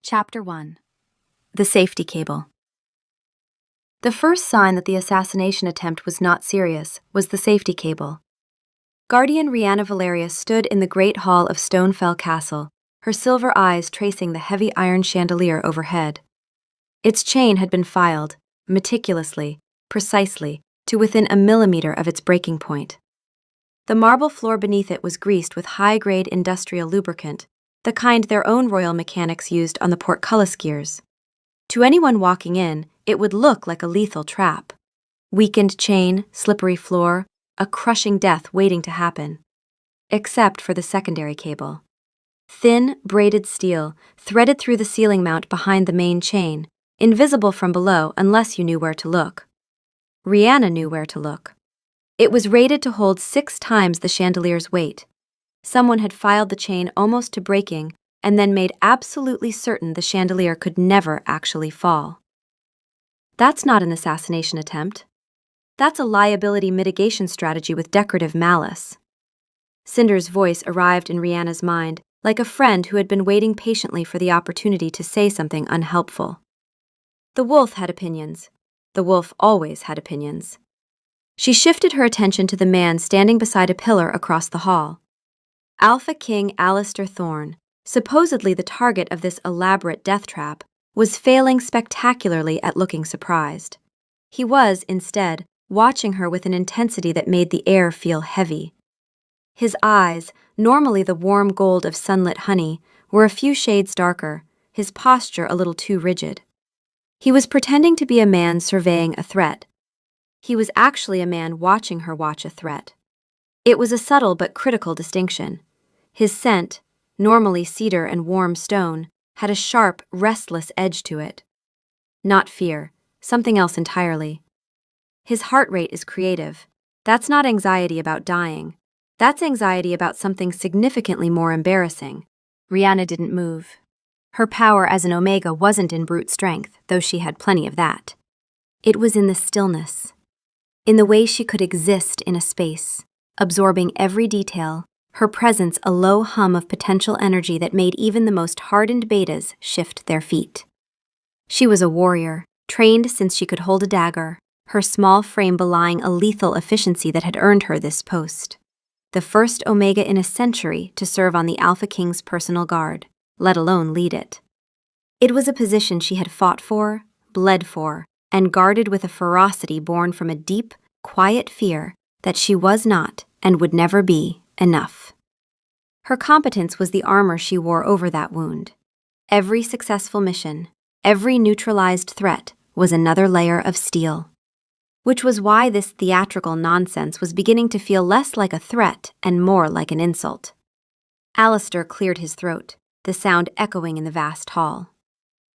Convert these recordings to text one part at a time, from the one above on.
Chapter 1. The Safety Cable. The first sign that the assassination attempt was not serious was the safety cable. Guardian Rhianna Valeria stood in the great hall of Stonefell Castle, her silver eyes tracing the heavy iron chandelier overhead. Its chain had been filed, meticulously, precisely, to within a millimeter of its breaking point. The marble floor beneath it was greased with high-grade industrial lubricant, the kind their own royal mechanics used on the portcullis gears. To anyone walking in, it would look like a lethal trap. Weakened chain, slippery floor, a crushing death waiting to happen. Except for the secondary cable. Thin, braided steel, threaded through the ceiling mount behind the main chain, invisible from below unless you knew where to look. Rhianna knew where to look. It was rated to hold 6 times the chandelier's weight. Someone had filed the chain almost to breaking and then made absolutely certain the chandelier could never actually fall. That's not an assassination attempt. That's a liability mitigation strategy with decorative malice. Cinder's voice arrived in Rhianna's mind like a friend who had been waiting patiently for the opportunity to say something unhelpful. The wolf had opinions. The wolf always had opinions. She shifted her attention to the man standing beside a pillar across the hall. Alpha King Alistair Thorne, supposedly the target of this elaborate death trap, was failing spectacularly at looking surprised. He was, instead, watching her with an intensity that made the air feel heavy. His eyes, normally the warm gold of sunlit honey, were a few shades darker, his posture a little too rigid. He was pretending to be a man surveying a threat. He was actually a man watching her watch a threat. It was a subtle but critical distinction. His scent, normally cedar and warm stone, had a sharp, restless edge to it. Not fear, something else entirely. His heart rate is creative. That's not anxiety about dying. That's anxiety about something significantly more embarrassing. Rhianna didn't move. Her power as an Omega wasn't in brute strength, though she had plenty of that. It was in the stillness. In the way she could exist in a space, absorbing every detail, her presence a low hum of potential energy that made even the most hardened betas shift their feet. She was a warrior, trained since she could hold a dagger, her small frame belying a lethal efficiency that had earned her this post. The first Omega in a century to serve on the Alpha King's personal guard, let alone lead it. It was a position she had fought for, bled for, and guarded with a ferocity born from a deep, quiet fear that she was not, and would never be, enough. Her competence was the armor she wore over that wound. Every successful mission, every neutralized threat was another layer of steel. Which was why this theatrical nonsense was beginning to feel less like a threat and more like an insult. Alistair cleared his throat, the sound echoing in the vast hall.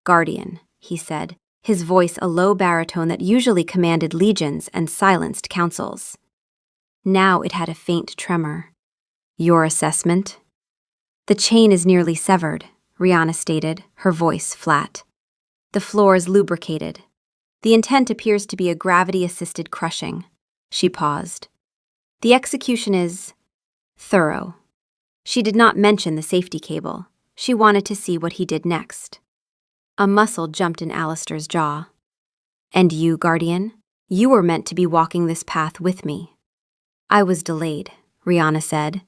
"Guardian," he said, his voice a low baritone that usually commanded legions and silenced councils. Now it had a faint tremor. "Your assessment?" "The chain is nearly severed," Rhianna stated, her voice flat. "The floor is lubricated. The intent appears to be a gravity-assisted crushing." She paused. "The execution is thorough." She did not mention the safety cable. She wanted to see what he did next. A muscle jumped in Alistair's jaw. "And you, Guardian? You were meant to be walking this path with me." "I was delayed," Rhianna said.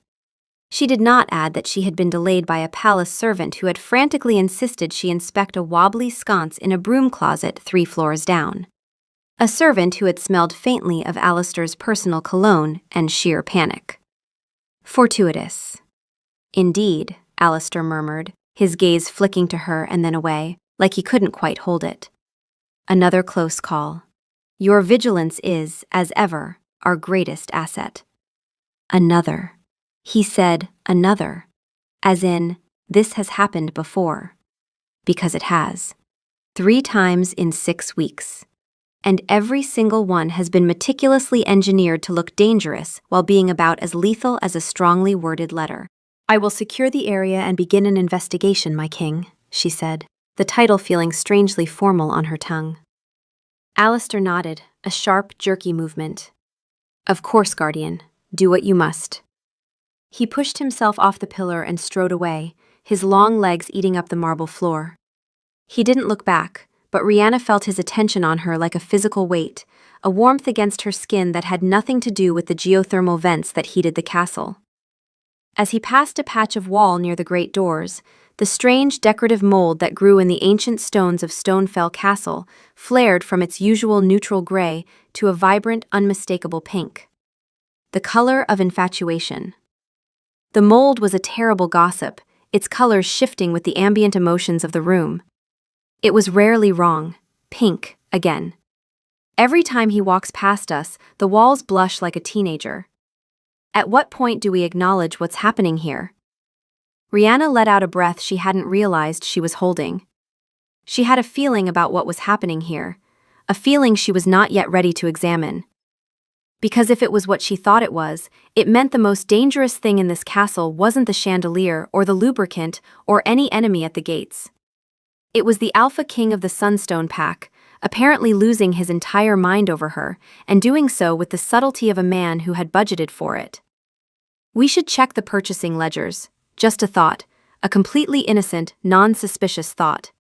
She did not add that she had been delayed by a palace servant who had frantically insisted she inspect a wobbly sconce in a broom closet 3 floors down. A servant who had smelled faintly of Alistair's personal cologne and sheer panic. "Fortuitous." "Indeed," Alistair murmured, his gaze flicking to her and then away, like he couldn't quite hold it. "Another close call. Your vigilance is, as ever, our greatest asset." "Another." He said another, as in, this has happened before. Because it has. 3 times in 6 weeks. And every single one has been meticulously engineered to look dangerous while being about as lethal as a strongly worded letter. "I will secure the area and begin an investigation, my king," she said, the title feeling strangely formal on her tongue. Alistair nodded, a sharp, jerky movement. "Of course, Guardian. Do what you must." He pushed himself off the pillar and strode away, his long legs eating up the marble floor. He didn't look back, but Rihanna felt his attention on her like a physical weight, a warmth against her skin that had nothing to do with the geothermal vents that heated the castle. As he passed a patch of wall near the great doors, the strange decorative mold that grew in the ancient stones of Stonefell Castle flared from its usual neutral gray to a vibrant, unmistakable pink. The color of infatuation. The mold was a terrible gossip, its colors shifting with the ambient emotions of the room. It was rarely wrong. Pink, again. Every time he walks past us, the walls blush like a teenager. At what point do we acknowledge what's happening here? Rihanna let out a breath she hadn't realized she was holding. She had a feeling about what was happening here, a feeling she was not yet ready to examine. Because if it was what she thought it was, it meant the most dangerous thing in this castle wasn't the chandelier or the lubricant or any enemy at the gates. It was the Alpha King of the Sunstone Pack, apparently losing his entire mind over her, and doing so with the subtlety of a man who had budgeted for it. We should check the purchasing ledgers. Just a thought, a completely innocent, non-suspicious thought.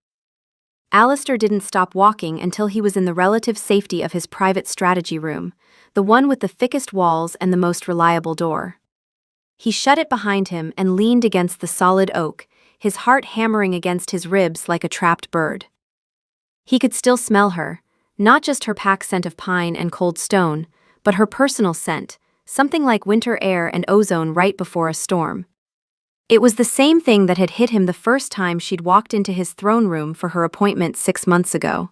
Alistair didn't stop walking until he was in the relative safety of his private strategy room, the one with the thickest walls and the most reliable door. He shut it behind him and leaned against the solid oak, his heart hammering against his ribs like a trapped bird. He could still smell her, not just her pack scent of pine and cold stone, but her personal scent, something like winter air and ozone right before a storm. It was the same thing that had hit him the first time she'd walked into his throne room for her appointment 6 months ago.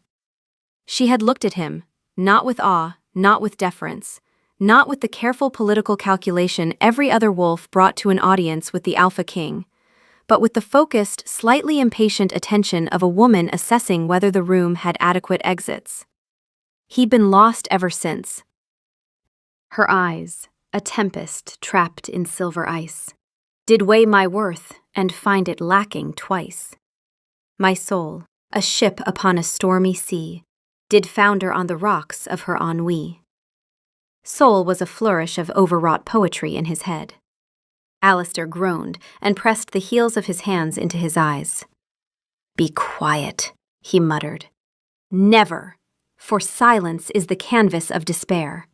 She had looked at him, not with awe, not with deference, not with the careful political calculation every other wolf brought to an audience with the Alpha King, but with the focused, slightly impatient attention of a woman assessing whether the room had adequate exits. He'd been lost ever since. Her eyes, a tempest trapped in silver ice, did weigh my worth and find it lacking twice. My soul, a ship upon a stormy sea, did founder on the rocks of her ennui. Soul was a flourish of overwrought poetry in his head. Alistair groaned and pressed the heels of his hands into his eyes. "Be quiet," he muttered. "Never, for silence is the canvas of despair."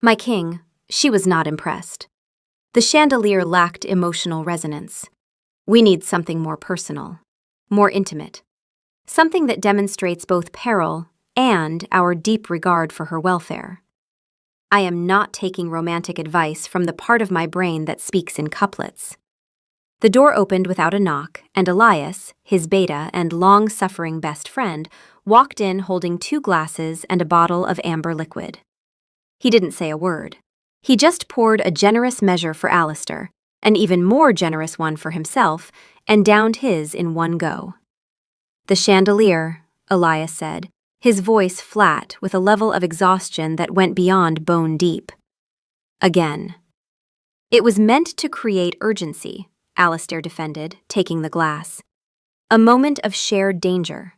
My king, she was not impressed. The chandelier lacked emotional resonance. We need something more personal, more intimate, something that demonstrates both peril and our deep regard for her welfare. I am not taking romantic advice from the part of my brain that speaks in couplets. The door opened without a knock, and Elias, his beta and long-suffering best friend, walked in holding 2 glasses and a bottle of amber liquid. He didn't say a word. He just poured a generous measure for Alistair, an even more generous one for himself, and downed his in one go. "The chandelier," Elias said, his voice flat with a level of exhaustion that went beyond bone deep. "Again." "It was meant to create urgency," Alistair defended, taking the glass. "A moment of shared danger.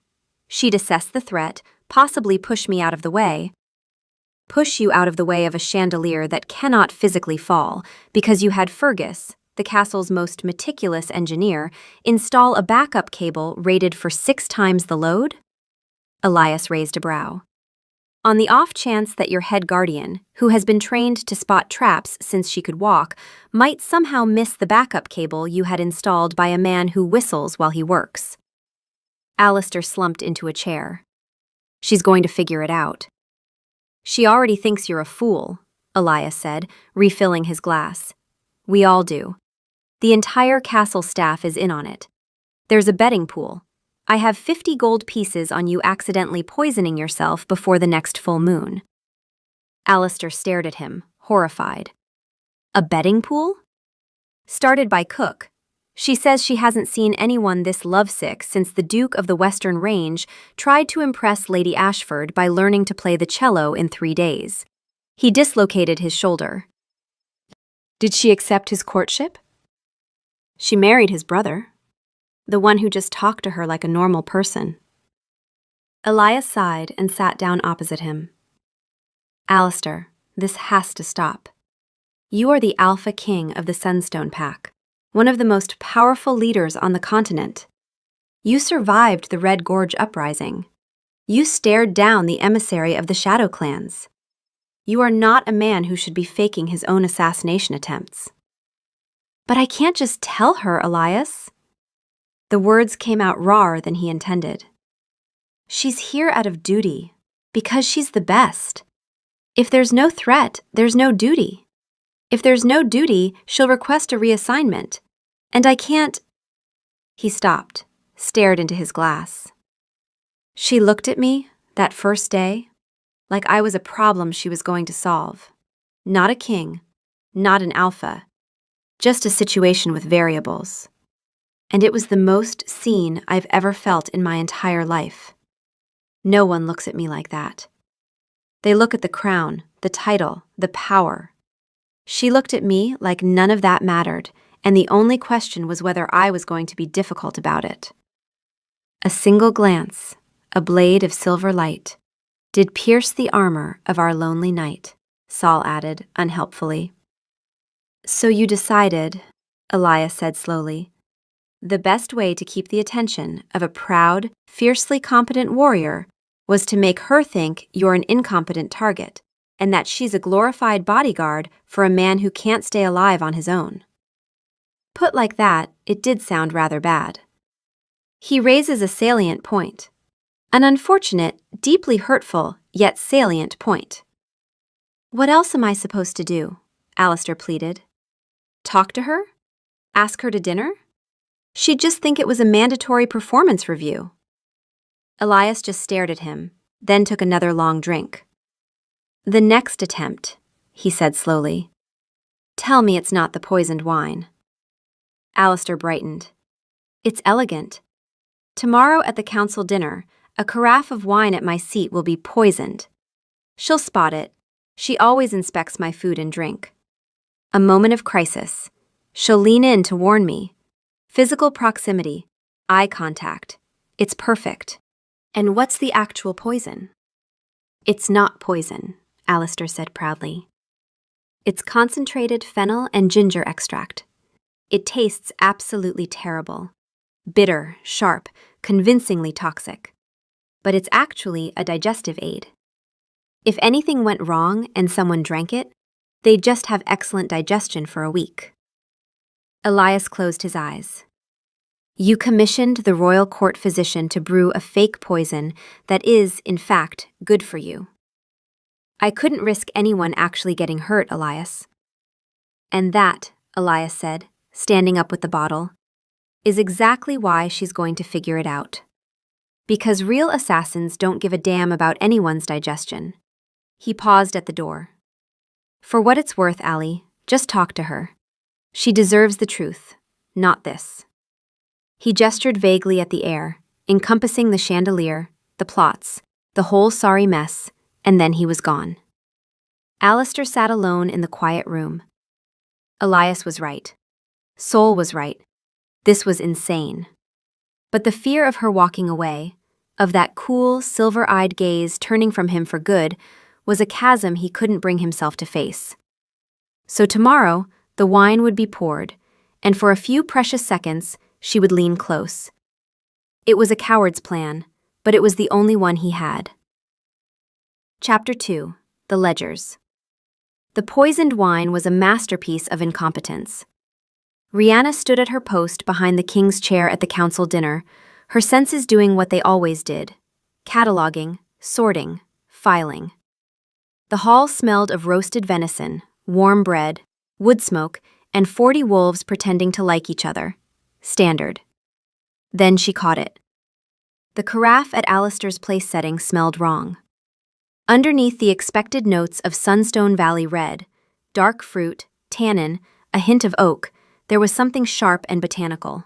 She'd assess the threat, possibly push me out of the way. Push you out of the way of a chandelier that cannot physically fall because you had Fergus, the castle's most meticulous engineer, install a backup cable rated for 6 times the load?" Elias raised a brow. "On the off chance that your head guardian, who has been trained to spot traps since she could walk, might somehow miss the backup cable you had installed by a man who whistles while he works." Alistair slumped into a chair. "She's going to figure it out." "She already thinks you're a fool," Elias said, refilling his glass. "We all do. The entire castle staff is in on it. There's a betting pool. I have 50 gold pieces on you accidentally poisoning yourself before the next full moon." Alistair stared at him, horrified. "A betting pool?" "Started by Cook. She says she hasn't seen anyone this lovesick since the Duke of the Western Range tried to impress Lady Ashford by learning to play the cello in 3 days. He dislocated his shoulder." "Did she accept his courtship?" "She married his brother. The one who just talked to her like a normal person." Elias sighed and sat down opposite him. "Alistair, this has to stop. You are the Alpha King of the Sunstone Pack, one of the most powerful leaders on the continent. You survived the Red Gorge uprising. You stared down the emissary of the Shadow Clans. You are not a man who should be faking his own assassination attempts. But I can't just tell her, Elias. The words came out rawer than he intended. She's here out of duty, because she's the best. If there's no threat, there's no duty. If there's no duty, she'll request a reassignment. And I can't. He stopped, stared into his glass. She looked at me, that first day, like I was a problem she was going to solve. Not a king, not an alpha, just a situation with variables. And it was the most seen I've ever felt in my entire life. No one looks at me like that. They look at the crown, the title, the power. She looked at me like none of that mattered, and the only question was whether I was going to be difficult about it. A single glance, a blade of silver light, did pierce the armor of our lonely knight, Saul added, unhelpfully. So you decided, Elias said slowly, the best way to keep the attention of a proud, fiercely competent warrior was to make her think you're an incompetent target, and that she's a glorified bodyguard for a man who can't stay alive on his own. Put like that, it did sound rather bad. He raises a salient point. An unfortunate, deeply hurtful, yet salient point. What else am I supposed to do? Alistair pleaded. Talk to her? Ask her to dinner? She'd just think it was a mandatory performance review. Elias just stared at him, then took another long drink. The next attempt, he said slowly. Tell me it's not the poisoned wine. Alistair brightened. It's elegant. Tomorrow at the council dinner, a carafe of wine at my seat will be poisoned. She'll spot it. She always inspects my food and drink. A moment of crisis. She'll lean in to warn me. Physical proximity, eye contact. It's perfect. And what's the actual poison? It's not poison, Alistair said proudly. It's concentrated fennel and ginger extract. It tastes absolutely terrible. Bitter, sharp, convincingly toxic. But it's actually a digestive aid. If anything went wrong and someone drank it, they'd just have excellent digestion for a week. Elias closed his eyes. You commissioned the royal court physician to brew a fake poison that is, in fact, good for you. I couldn't risk anyone actually getting hurt, Elias. And that, Elias said, standing up with the bottle, is exactly why she's going to figure it out. Because real assassins don't give a damn about anyone's digestion. He paused at the door. For what it's worth, Allie, just talk to her. She deserves the truth, not this. He gestured vaguely at the air, encompassing the chandelier, the plots, the whole sorry mess, and then he was gone. Alistair sat alone in the quiet room. Elias was right. Sol was right. This was insane. But the fear of her walking away, of that cool, silver-eyed gaze turning from him for good, was a chasm he couldn't bring himself to face. So tomorrow, the wine would be poured, and for a few precious seconds, she would lean close. It was a coward's plan, but it was the only one he had. Chapter 2. The Ledgers. The poisoned wine was a masterpiece of incompetence. Rihanna stood at her post behind the king's chair at the council dinner, her senses doing what they always did, cataloging, sorting, filing. The hall smelled of roasted venison, warm bread, wood smoke, and 40 wolves pretending to like each other. Standard. Then she caught it. The carafe at Alistair's place setting smelled wrong. Underneath the expected notes of Sunstone Valley red, dark fruit, tannin, a hint of oak, there was something sharp and botanical.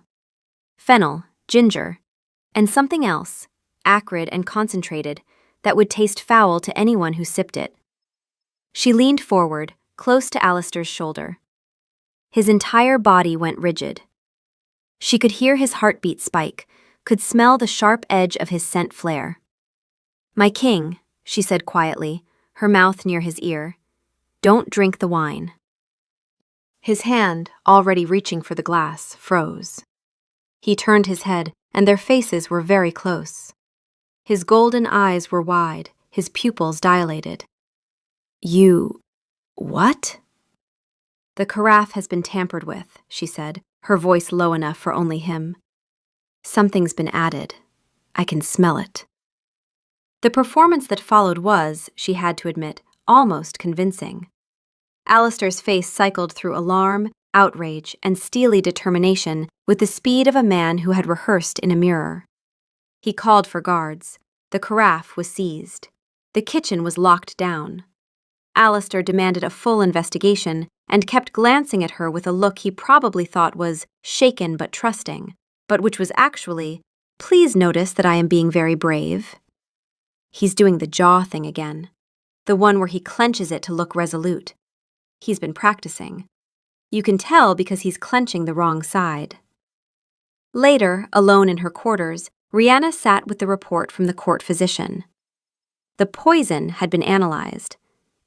Fennel, ginger, and something else, acrid and concentrated, that would taste foul to anyone who sipped it. She leaned forward, close to Alistair's shoulder. His entire body went rigid. She could hear his heartbeat spike, could smell the sharp edge of his scent flare. My king, she said quietly, her mouth near his ear, don't drink the wine. His hand, already reaching for the glass, froze. He turned his head, and their faces were very close. His golden eyes were wide, his pupils dilated. "You... what?" "The carafe has been tampered with," she said, her voice low enough for only him. "Something's been added. I can smell it." The performance that followed was, she had to admit, almost convincing. Alistair's face cycled through alarm, outrage, and steely determination with the speed of a man who had rehearsed in a mirror. He called for guards. The carafe was seized. The kitchen was locked down. Alistair demanded a full investigation and kept glancing at her with a look he probably thought was shaken but trusting, but which was actually, "Please notice that I am being very brave." He's doing the jaw thing again, the one where he clenches it to look resolute. He's been practicing. You can tell because he's clenching the wrong side. Later, alone in her quarters, Rihanna sat with the report from the court physician. The poison had been analyzed.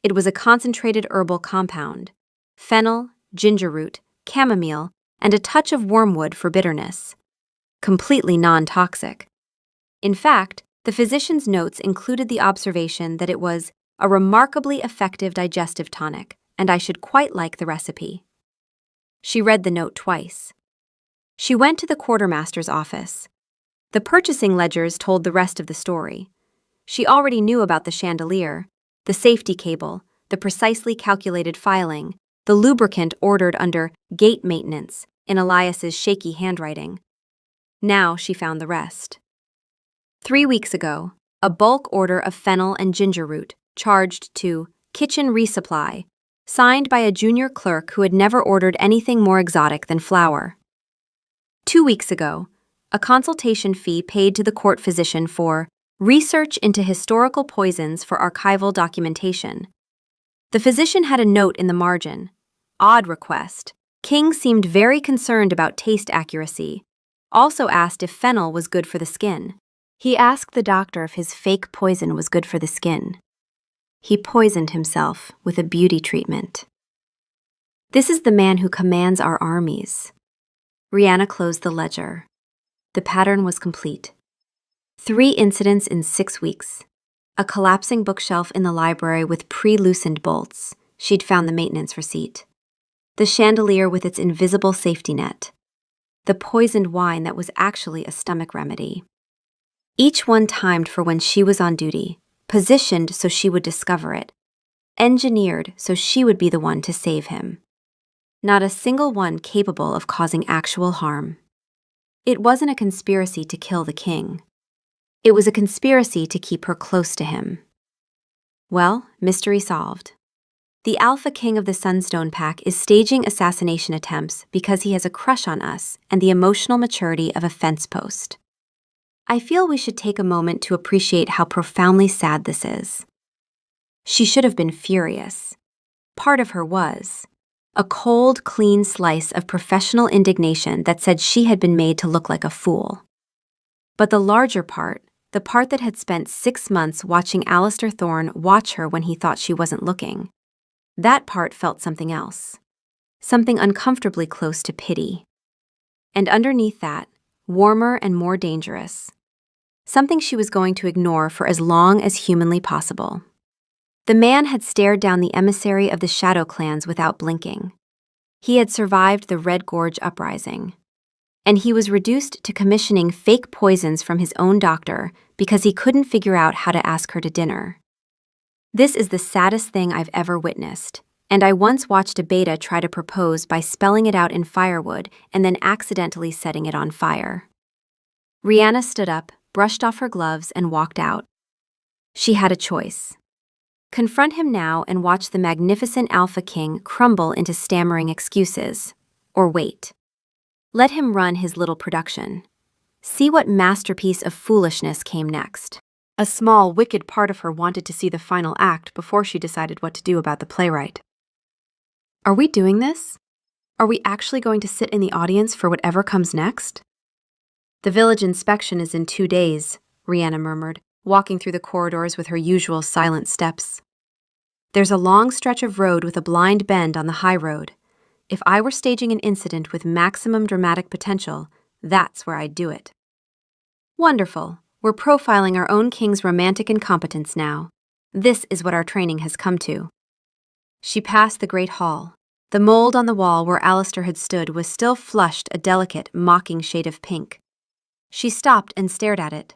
It was a concentrated herbal compound: fennel, ginger root, chamomile, and a touch of wormwood for bitterness. Completely non-toxic. In fact, the physician's notes included the observation that it was a remarkably effective digestive tonic, and I should quite like the recipe. She read the note twice. She went to the quartermaster's office. The purchasing ledgers told the rest of the story. She already knew about the chandelier, the safety cable, the precisely calculated filing, the lubricant ordered under gate maintenance in Elias's shaky handwriting. Now she found the rest. 3 weeks ago, a bulk order of fennel and ginger root charged to Kitchen Resupply, signed by a junior clerk who had never ordered anything more exotic than flour. 2 weeks ago, a consultation fee paid to the court physician for research into historical poisons for archival documentation. The physician had a note in the margin. Odd request. King seemed very concerned about taste accuracy. Also asked if fennel was good for the skin. He asked the doctor if his fake poison was good for the skin. He poisoned himself with a beauty treatment. This is the man who commands our armies. Rihanna closed the ledger. The pattern was complete. 3 incidents in 6 weeks. A collapsing bookshelf in the library with pre-loosened bolts. She'd found the maintenance receipt. The chandelier with its invisible safety net. The poisoned wine that was actually a stomach remedy. Each one timed for when she was on duty, positioned so she would discover it, engineered so she would be the one to save him. Not a single one capable of causing actual harm. It wasn't a conspiracy to kill the king. It was a conspiracy to keep her close to him. Well, mystery solved. The Alpha King of the Sunstone Pack is staging assassination attempts because he has a crush on us and the emotional maturity of a fence post. I feel we should take a moment to appreciate how profoundly sad this is. She should have been furious. Part of her was. A cold, clean slice of professional indignation that said she had been made to look like a fool. But the larger part, the part that had spent 6 months watching Alistair Thorne watch her when he thought she wasn't looking, that part felt something else. Something uncomfortably close to pity. And underneath that, warmer and more dangerous. Something she was going to ignore for as long as humanly possible. The man had stared down the emissary of the Shadow Clans without blinking. He had survived the Red Gorge uprising. And he was reduced to commissioning fake poisons from his own doctor because he couldn't figure out how to ask her to dinner. This is the saddest thing I've ever witnessed, and I once watched a beta try to propose by spelling it out in firewood and then accidentally setting it on fire. Rihanna stood up, brushed off her gloves, and walked out. She had a choice. Confront him now and watch the magnificent Alpha King crumble into stammering excuses, or wait. Let him run his little production. See what masterpiece of foolishness came next. A small, wicked part of her wanted to see the final act before she decided what to do about the playwright. Are we doing this? Are we actually going to sit in the audience for whatever comes next? The village inspection is in 2 days, Rihanna murmured, walking through the corridors with her usual silent steps. There's a long stretch of road with a blind bend on the high road. If I were staging an incident with maximum dramatic potential, That's where I'd do it. Wonderful. We're profiling our own king's romantic incompetence now. This is what our training has come to. She passed the great hall. The mold on the wall where Alistair had stood was still flushed a delicate, mocking shade of pink. She stopped and stared at it.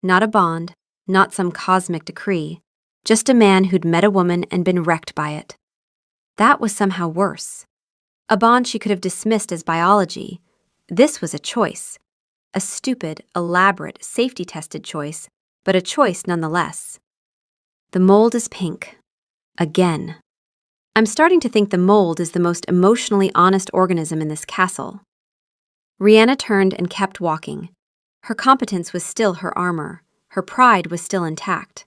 Not a bond, not some cosmic decree, just a man who'd met a woman and been wrecked by it. That was somehow worse. A bond she could have dismissed as biology. This was a choice. A stupid, elaborate, safety-tested choice, but a choice nonetheless. The mold is pink. Again. I'm starting to think the mold is the most emotionally honest organism in this castle. Rhianna turned and kept walking. Her competence was still her armor. Her pride was still intact.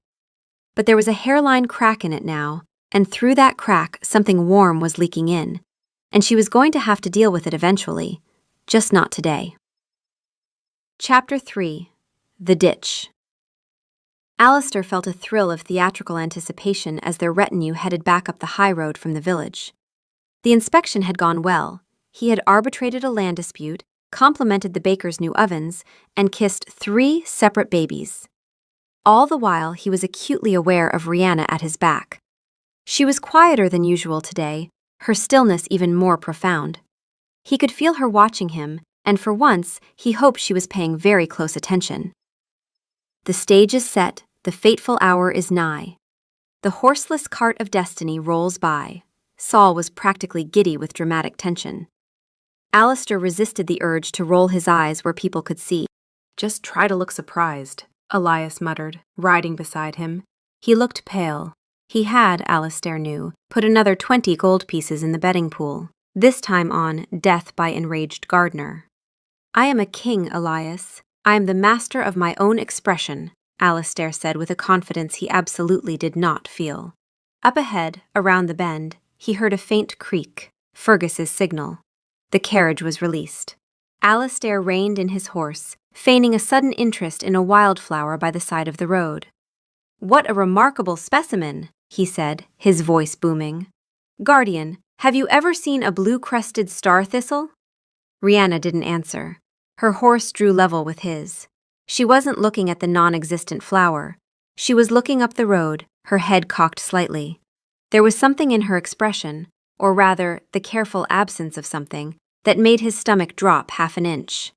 But there was a hairline crack in it now, and through that crack something warm was leaking in, and she was going to have to deal with it eventually, just not today. Chapter 3. The Ditch. Alistair felt a thrill of theatrical anticipation as their retinue headed back up the high road from the village. The inspection had gone well. He had arbitrated a land dispute, complimented the baker's new ovens, and kissed 3 separate babies. All the while, he was acutely aware of Rhianna at his back. She was quieter than usual today, her stillness even more profound. He could feel her watching him, and for once, he hoped she was paying very close attention. The stage is set, the fateful hour is nigh. The horseless cart of destiny rolls by. Saul was practically giddy with dramatic tension. Alistair resisted the urge to roll his eyes where people could see. Just try to look surprised, Elias muttered, riding beside him. He looked pale. He had, Alistair knew, put another 20 gold pieces in the betting pool, this time on Death by Enraged Gardener. I am a king, Elias. I am the master of my own expression, Alistair said with a confidence he absolutely did not feel. Up ahead, around the bend, he heard a faint creak, Fergus's signal. The carriage was released. Alistair reined in his horse, feigning a sudden interest in a wildflower by the side of the road. What a remarkable specimen, he said, his voice booming. Guardian, have you ever seen a blue-crested star thistle? Rhianna didn't answer. Her horse drew level with his. She wasn't looking at the non-existent flower. She was looking up the road, her head cocked slightly. There was something in her expression, or rather, the careful absence of something, that made his stomach drop half an inch.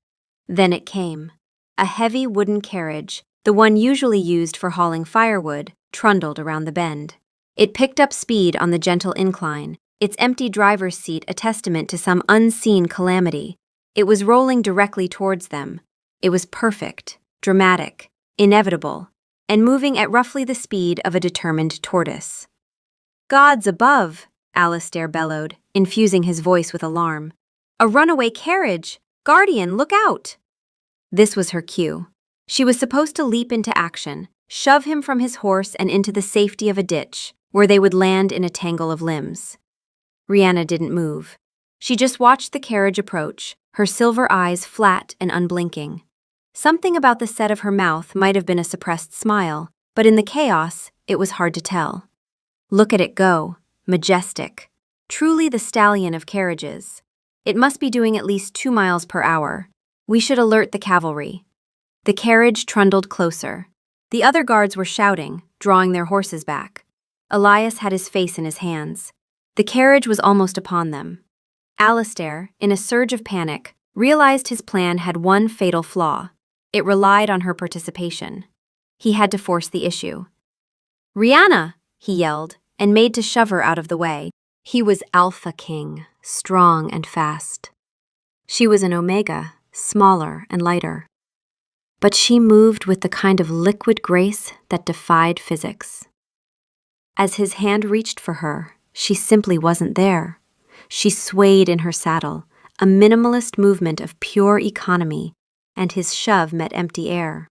Then it came. A heavy wooden carriage, the one usually used for hauling firewood, trundled around the bend. It picked up speed on the gentle incline, its empty driver's seat a testament to some unseen calamity. It was rolling directly towards them. It was perfect, dramatic, inevitable, and moving at roughly the speed of a determined tortoise. Gods above, Alistair bellowed, infusing his voice with alarm. A runaway carriage! Guardian, look out! This was her cue. She was supposed to leap into action, shove him from his horse and into the safety of a ditch, where they would land in a tangle of limbs. Rhianna didn't move. She just watched the carriage approach, her silver eyes flat and unblinking. Something about the set of her mouth might have been a suppressed smile, but in the chaos, it was hard to tell. Look at it go, majestic. Truly the stallion of carriages. It must be doing at least 2 miles per hour. We should alert the cavalry. The carriage trundled closer. The other guards were shouting, drawing their horses back. Elias had his face in his hands. The carriage was almost upon them. Alistair, in a surge of panic, realized his plan had one fatal flaw. It relied on her participation. He had to force the issue. Rhianna, he yelled, and made to shove her out of the way. He was Alpha King, strong and fast. She was an Omega, smaller and lighter. But she moved with the kind of liquid grace that defied physics. As his hand reached for her, she simply wasn't there. She swayed in her saddle, a minimalist movement of pure economy, and his shove met empty air.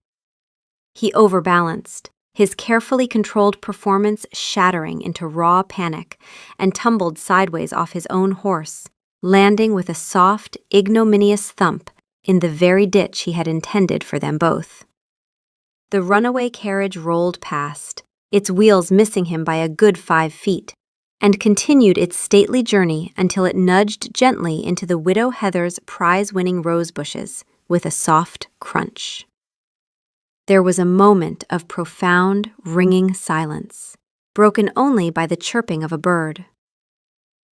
He overbalanced, his carefully controlled performance shattering into raw panic, and tumbled sideways off his own horse, landing with a soft, ignominious thump in the very ditch he had intended for them both. The runaway carriage rolled past, its wheels missing him by a good 5 feet. and continued its stately journey until it nudged gently into the Widow Heather's prize-winning rose bushes with a soft crunch. There was a moment of profound, ringing silence, broken only by the chirping of a bird.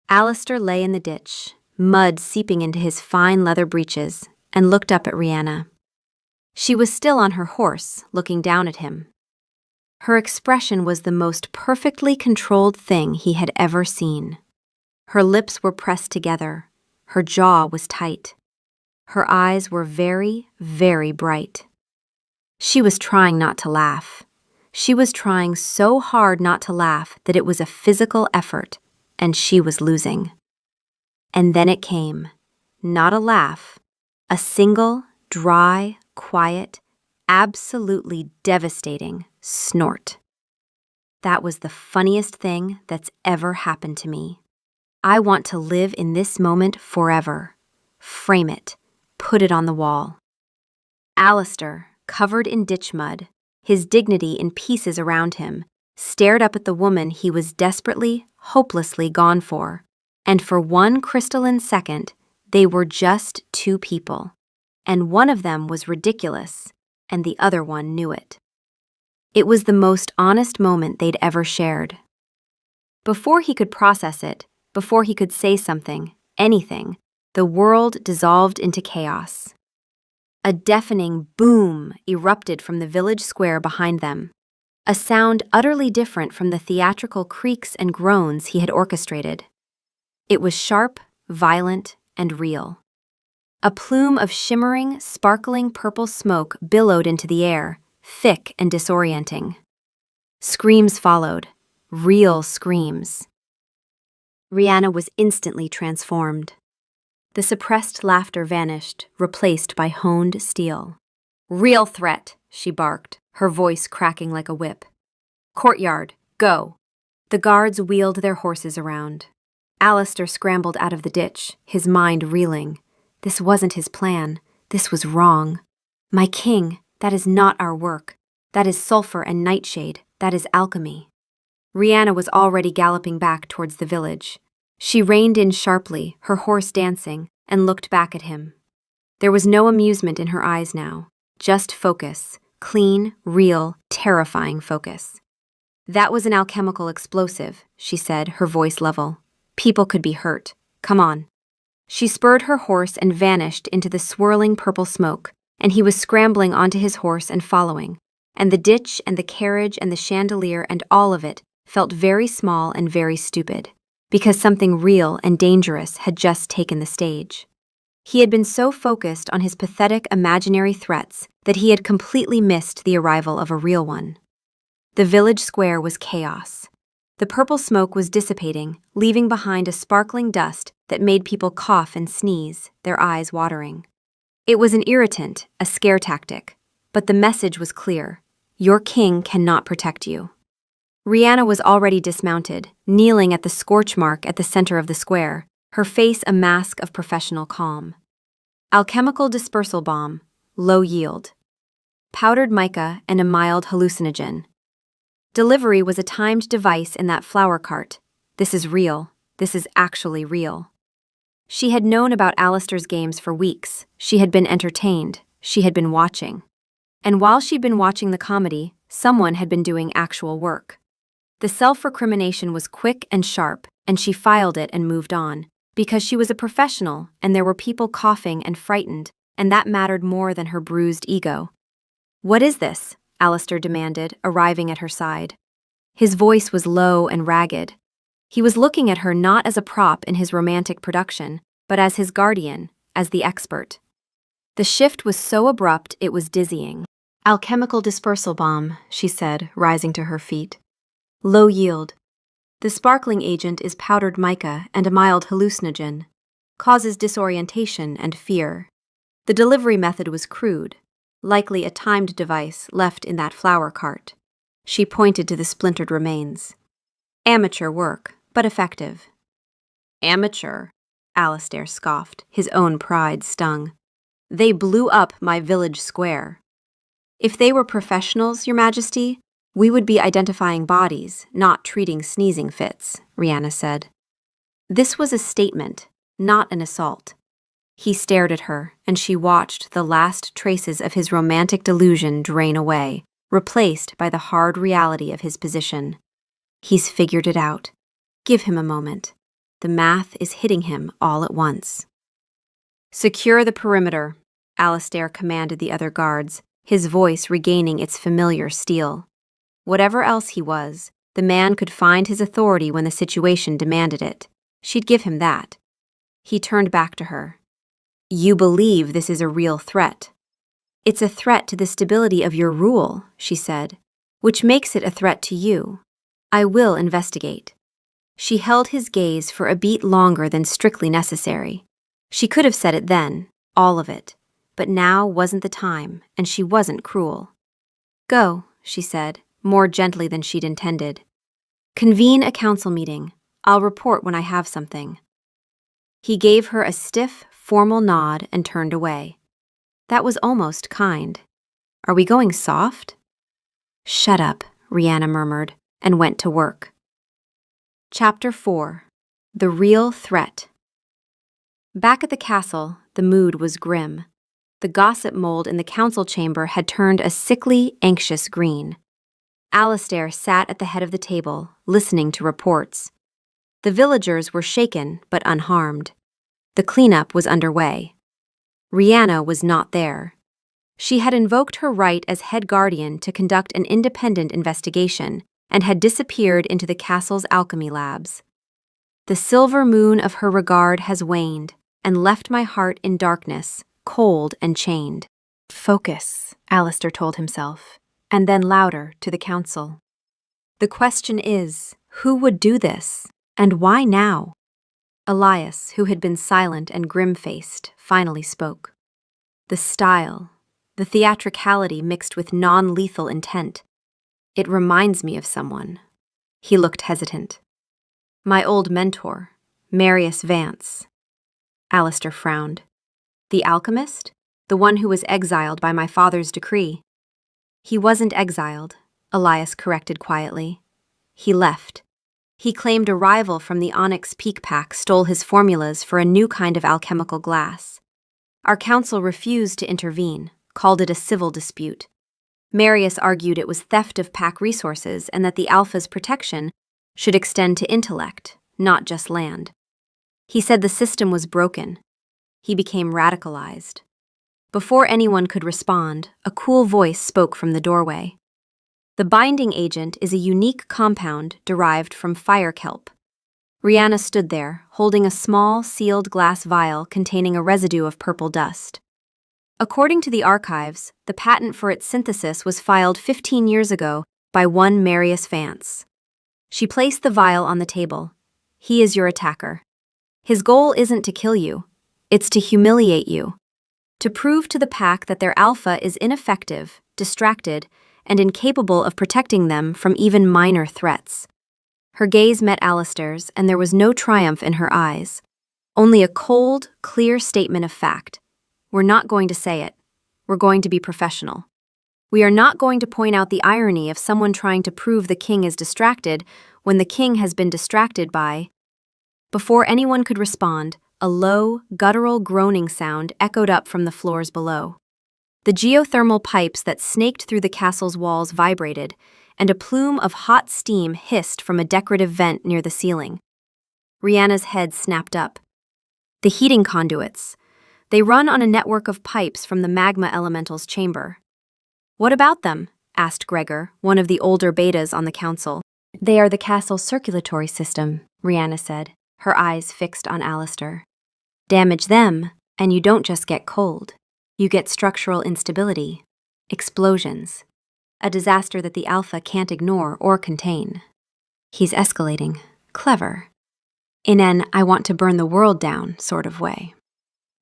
Alistair lay in the ditch, mud seeping into his fine leather breeches, and looked up at Rhianna. She was still on her horse, looking down at him. Her expression was the most perfectly controlled thing he had ever seen. Her lips were pressed together, her jaw was tight. Her eyes were very, very bright. She was trying not to laugh. She was trying so hard not to laugh that it was a physical effort, and she was losing. And then it came. Not a laugh. A single, dry, quiet, absolutely devastating snort. That was the funniest thing that's ever happened to me. I want to live in this moment forever. Frame it. Put it on the wall. Alistair, covered in ditch mud, his dignity in pieces around him, stared up at the woman he was desperately, hopelessly gone for, and for one crystalline second, they were just two people, and one of them was ridiculous, and the other one knew it. It was the most honest moment they'd ever shared. Before he could process it, before he could say something, anything, the world dissolved into chaos. A deafening boom erupted from the village square behind them, a sound utterly different from the theatrical creaks and groans he had orchestrated. It was sharp, violent, and real. A plume of shimmering, sparkling purple smoke billowed into the air, thick and disorienting. Screams followed, real screams. Rhianna was instantly transformed. The suppressed laughter vanished, replaced by honed steel. "Real threat," she barked, her voice cracking like a whip. "Courtyard, go." The guards wheeled their horses around. Alistair scrambled out of the ditch, his mind reeling. This wasn't his plan. This was wrong. "My king, that is not our work. That is sulfur and nightshade. That is alchemy." Rhianna was already galloping back towards the village. She reined in sharply, her horse dancing, and looked back at him. There was no amusement in her eyes now, just focus, clean, real, terrifying focus. "That was an alchemical explosive," she said, her voice level. "People could be hurt. Come on." She spurred her horse and vanished into the swirling purple smoke, and he was scrambling onto his horse and following, and the ditch and the carriage and the chandelier and all of it felt very small and very stupid, because something real and dangerous had just taken the stage. He had been so focused on his pathetic imaginary threats that he had completely missed the arrival of a real one. The village square was chaos. The purple smoke was dissipating, leaving behind a sparkling dust that made people cough and sneeze, their eyes watering. It was an irritant, a scare tactic, but the message was clear. Your king cannot protect you. Rhianna was already dismounted, kneeling at the scorch mark at the center of the square, her face a mask of professional calm. Alchemical dispersal bomb, low yield. Powdered mica and a mild hallucinogen. Delivery was a timed device in that flower cart. This is real. This is actually real. She had known about Alistair's games for weeks. She had been entertained. She had been watching. And while she'd been watching the comedy, someone had been doing actual work. The self-recrimination was quick and sharp, and she filed it and moved on, because she was a professional and there were people coughing and frightened, and that mattered more than her bruised ego. "What is this?" Alistair demanded, arriving at her side. His voice was low and ragged. He was looking at her not as a prop in his romantic production, but as his guardian, as the expert. The shift was so abrupt it was dizzying. "Alchemical dispersal bomb," she said, rising to her feet. "Low yield. The sparkling agent is powdered mica and a mild hallucinogen. Causes disorientation and fear. The delivery method was crude, likely a timed device left in that flower cart." She pointed to the splintered remains. "Amateur work, but effective." "Amateur?" Alistair scoffed, his own pride stung. "They blew up my village square." "If they were professionals, Your Majesty, We would be identifying bodies, not treating sneezing fits, Rihanna said. This was a statement, not an assault. He stared at her, and she watched the last traces of his romantic delusion drain away, replaced by the hard reality of his position. He's figured it out. Give him a moment. The math is hitting him all at once. Secure the perimeter, Alistair commanded the other guards, his voice regaining its familiar steel. Whatever else he was, the man could find his authority when the situation demanded it. She'd give him that. He turned back to her. You believe this is a real threat. It's a threat to the stability of your rule, she said, which makes it a threat to you. I will investigate. She held his gaze for a beat longer than strictly necessary. She could have said it then, all of it, but now wasn't the time, and she wasn't cruel. Go, she said, more gently than she'd intended. Convene a council meeting. I'll report when I have something. He gave her a stiff, formal nod and turned away. That was almost kind. Are we going soft? Shut up, Rihanna murmured, and went to work. Chapter 4. The Real Threat. Back at the castle, the mood was grim. The gossip mold in the council chamber had turned a sickly, anxious green. Alistair sat at the head of the table, listening to reports. The villagers were shaken but unharmed. The cleanup was underway. Rihanna was not there. She had invoked her right as head guardian to conduct an independent investigation and had disappeared into the castle's alchemy labs. The silver moon of her regard has waned and left my heart in darkness, cold and chained. Focus, Alistair told himself, and then louder to the council. The question is, who would do this, and why now? Elias, who had been silent and grim-faced, finally spoke. The style, the theatricality mixed with non-lethal intent. It reminds me of someone. He looked hesitant. My old mentor, Marius Vance. Alistair frowned. The alchemist? The one who was exiled by my father's decree. He wasn't exiled, Elias corrected quietly. He left. He claimed a rival from the Onyx Peak Pack stole his formulas for a new kind of alchemical glass. Our council refused to intervene, called it a civil dispute. Marius argued it was theft of pack resources and that the Alpha's protection should extend to intellect, not just land. He said the system was broken. He became radicalized. Before anyone could respond, a cool voice spoke from the doorway. The binding agent is a unique compound derived from fire kelp. Rihanna stood there, holding a small, sealed glass vial containing a residue of purple dust. According to the archives, the patent for its synthesis was filed 15 years ago by one Marius Vance. She placed the vial on the table. He is your attacker. His goal isn't to kill you. It's to humiliate you. To prove to the pack that their alpha is ineffective, distracted, and incapable of protecting them from even minor threats. Her gaze met Alistair's, and there was no triumph in her eyes. Only a cold, clear statement of fact. We're not going to say it. We're going to be professional. We are not going to point out the irony of someone trying to prove the king is distracted when the king has been distracted by... Before anyone could respond, a low, guttural groaning sound echoed up from the floors below. The geothermal pipes that snaked through the castle's walls vibrated, and a plume of hot steam hissed from a decorative vent near the ceiling. Rihanna's head snapped up. The heating conduits. They run on a network of pipes from the magma elemental's chamber. What about them? Asked Gregor, one of the older betas on the council. They are the castle's circulatory system, Rihanna said, her eyes fixed on Alistair. Damage them, and you don't just get cold. You get structural instability, explosions, a disaster that the Alpha can't ignore or contain. He's escalating. Clever. In an I want to burn the world down sort of way.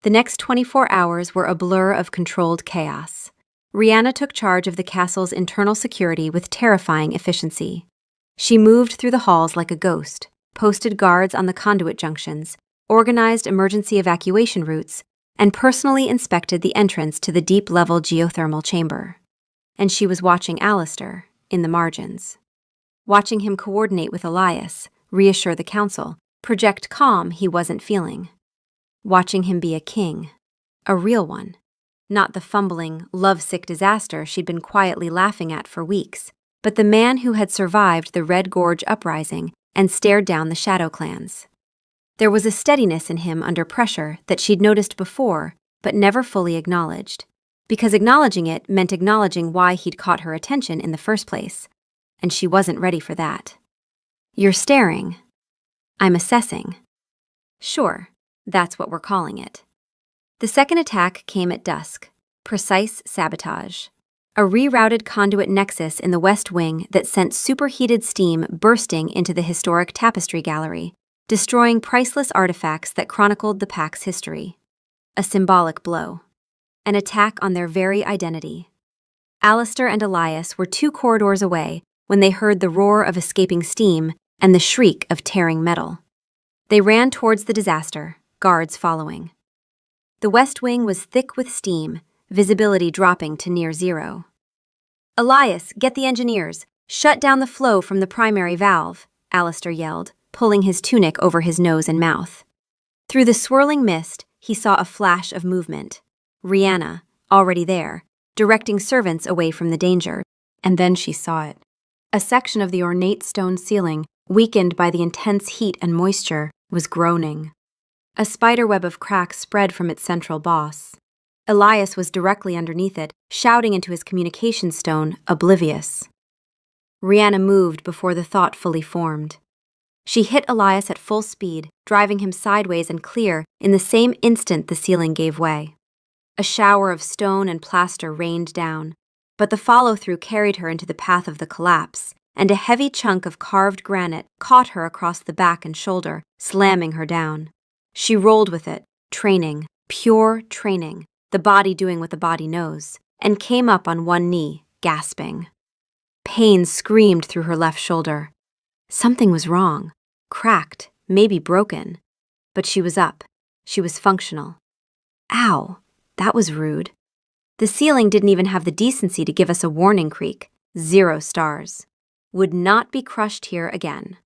The next 24 hours were a blur of controlled chaos. Rihanna took charge of the castle's internal security with terrifying efficiency. She moved through the halls like a ghost, posted guards on the conduit junctions, organized emergency evacuation routes, and personally inspected the entrance to the deep-level geothermal chamber. And she was watching Alistair, in the margins. Watching him coordinate with Elias, reassure the council, project calm he wasn't feeling. Watching him be a king. A real one. Not the fumbling, lovesick disaster she'd been quietly laughing at for weeks, but the man who had survived the Red Gorge uprising and stared down the Shadow Clans. There was a steadiness in him under pressure that she'd noticed before, but never fully acknowledged, because acknowledging it meant acknowledging why he'd caught her attention in the first place, and she wasn't ready for that. You're staring. I'm assessing. Sure, that's what we're calling it. The second attack came at dusk. Precise sabotage. A rerouted conduit nexus in the West Wing that sent superheated steam bursting into the historic tapestry gallery, destroying priceless artifacts that chronicled the Pack's history. A symbolic blow. An attack on their very identity. Alistair and Elias were 2 corridors away when they heard the roar of escaping steam and the shriek of tearing metal. They ran towards the disaster, guards following. The West Wing was thick with steam, visibility dropping to near zero. Elias, get the engineers! Shut down the flow from the primary valve, Alistair yelled, pulling his tunic over his nose and mouth. Through the swirling mist, he saw a flash of movement. Rihanna, already there, directing servants away from the danger, and then she saw it. A section of the ornate stone ceiling, weakened by the intense heat and moisture, was groaning. A spiderweb of cracks spread from its central boss. Elias was directly underneath it, shouting into his communication stone, oblivious. Rihanna moved before the thought fully formed. She hit Elias at full speed, driving him sideways and clear in the same instant the ceiling gave way. A shower of stone and plaster rained down, but the follow-through carried her into the path of the collapse, and a heavy chunk of carved granite caught her across the back and shoulder, slamming her down. She rolled with it, training, pure training, the body doing what the body knows, and came up on one knee, gasping. Pain screamed through her left shoulder. Something was wrong, cracked, maybe broken. But she was up. She was functional. Ow, that was rude. The ceiling didn't even have the decency to give us a warning creak. 0 stars. Would not be crushed here again.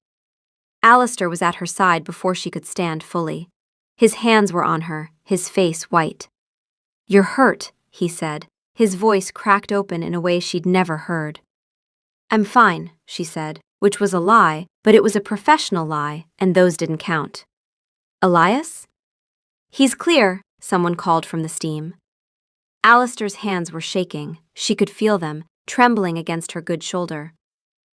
Alistair was at her side before she could stand fully. His hands were on her, his face white. You're hurt, he said, his voice cracked open in a way she'd never heard. I'm fine, she said, which was a lie, but it was a professional lie, and those didn't count. Elias? He's clear, someone called from the steam. Alistair's hands were shaking. She could feel them, trembling against her good shoulder.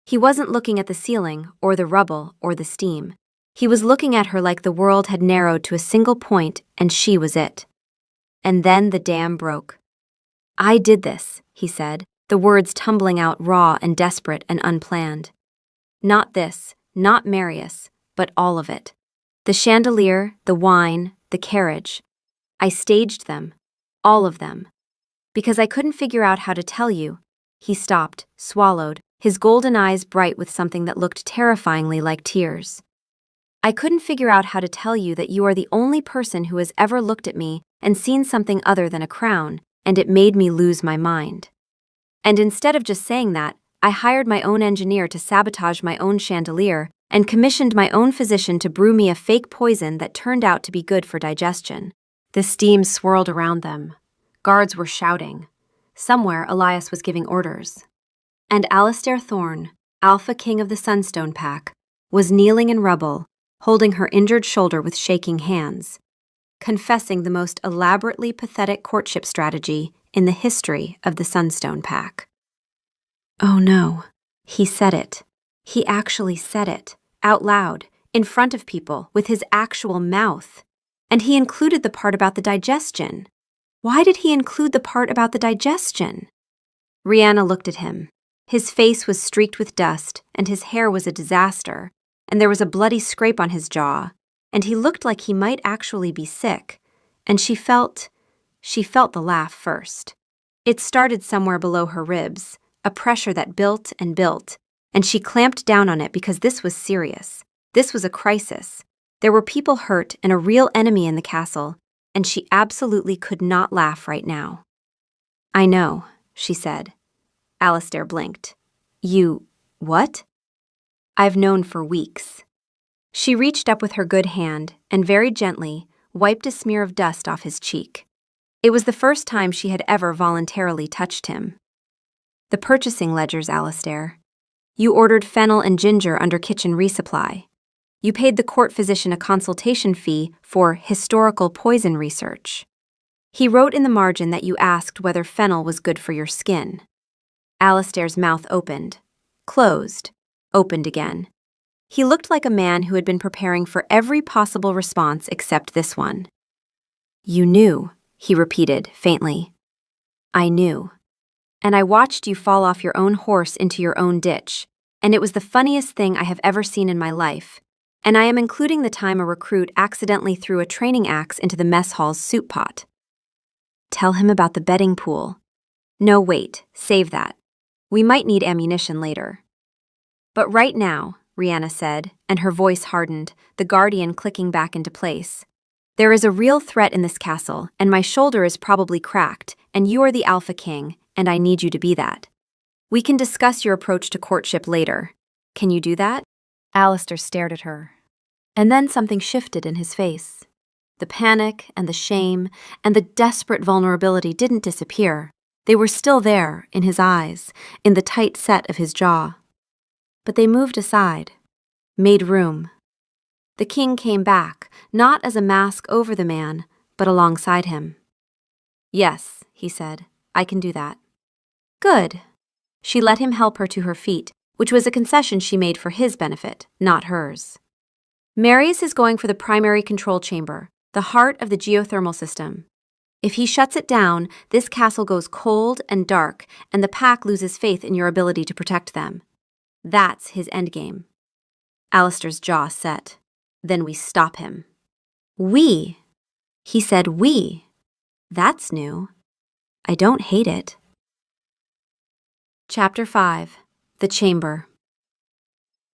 He wasn't looking at the ceiling, or the rubble, or the steam. He was looking at her like the world had narrowed to a single point, and she was it. And then the dam broke. I did this, he said, the words tumbling out raw and desperate and unplanned. Not this, not Marius, but all of it. The chandelier, the wine, the carriage. I staged them, all of them. Because I couldn't figure out how to tell you. He stopped, swallowed, his golden eyes bright with something that looked terrifyingly like tears. I couldn't figure out how to tell you that you are the only person who has ever looked at me and seen something other than a crown, and it made me lose my mind. And instead of just saying that, I hired my own engineer to sabotage my own chandelier and commissioned my own physician to brew me a fake poison that turned out to be good for digestion. The steam swirled around them. Guards were shouting. Somewhere Elias was giving orders. And Alistair Thorne, Alpha King of the Sunstone Pack, was kneeling in rubble, holding her injured shoulder with shaking hands, confessing the most elaborately pathetic courtship strategy in the history of the Sunstone Pack. Oh no, he said it. He actually said it, out loud, in front of people, with his actual mouth. And he included the part about the digestion. Why did he include the part about the digestion? Rihanna looked at him. His face was streaked with dust, and his hair was a disaster, and there was a bloody scrape on his jaw, and he looked like he might actually be sick, and she felt the laugh first. It started somewhere below her ribs, a pressure that built, and she clamped down on it because this was serious. This was a crisis. There were people hurt and a real enemy in the castle, and she absolutely could not laugh right now. I know, she said. Alistair blinked. You, what? I've known for weeks. She reached up with her good hand and very gently wiped a smear of dust off his cheek. It was the first time she had ever voluntarily touched him. The purchasing ledgers, Alistair. You ordered fennel and ginger under kitchen resupply. You paid the court physician a consultation fee for historical poison research. He wrote in the margin that you asked whether fennel was good for your skin. Alistair's mouth opened, closed, opened again. He looked like a man who had been preparing for every possible response except this one. You knew, he repeated faintly. I knew. And I watched you fall off your own horse into your own ditch, and it was the funniest thing I have ever seen in my life, and I am including the time a recruit accidentally threw a training axe into the mess hall's soup pot. Tell him about the betting pool. No, wait, save that. We might need ammunition later. But right now, Rihanna said, and her voice hardened, the guardian clicking back into place. There is a real threat in this castle, and my shoulder is probably cracked, and you are the Alpha King, and I need you to be that. We can discuss your approach to courtship later. Can you do that? Alistair stared at her. And then something shifted in his face. The panic and the shame and the desperate vulnerability didn't disappear. They were still there, in his eyes, in the tight set of his jaw. But they moved aside, made room. The king came back, not as a mask over the man, but alongside him. Yes, he said, I can do that. Good. She let him help her to her feet, which was a concession she made for his benefit, not hers. Marius is going for the primary control chamber, the heart of the geothermal system. If he shuts it down, this castle goes cold and dark, and the pack loses faith in your ability to protect them. That's his endgame. Alistair's jaw set. Then we stop him. We. He said we. That's new. I don't hate it. Chapter 5. The Chamber.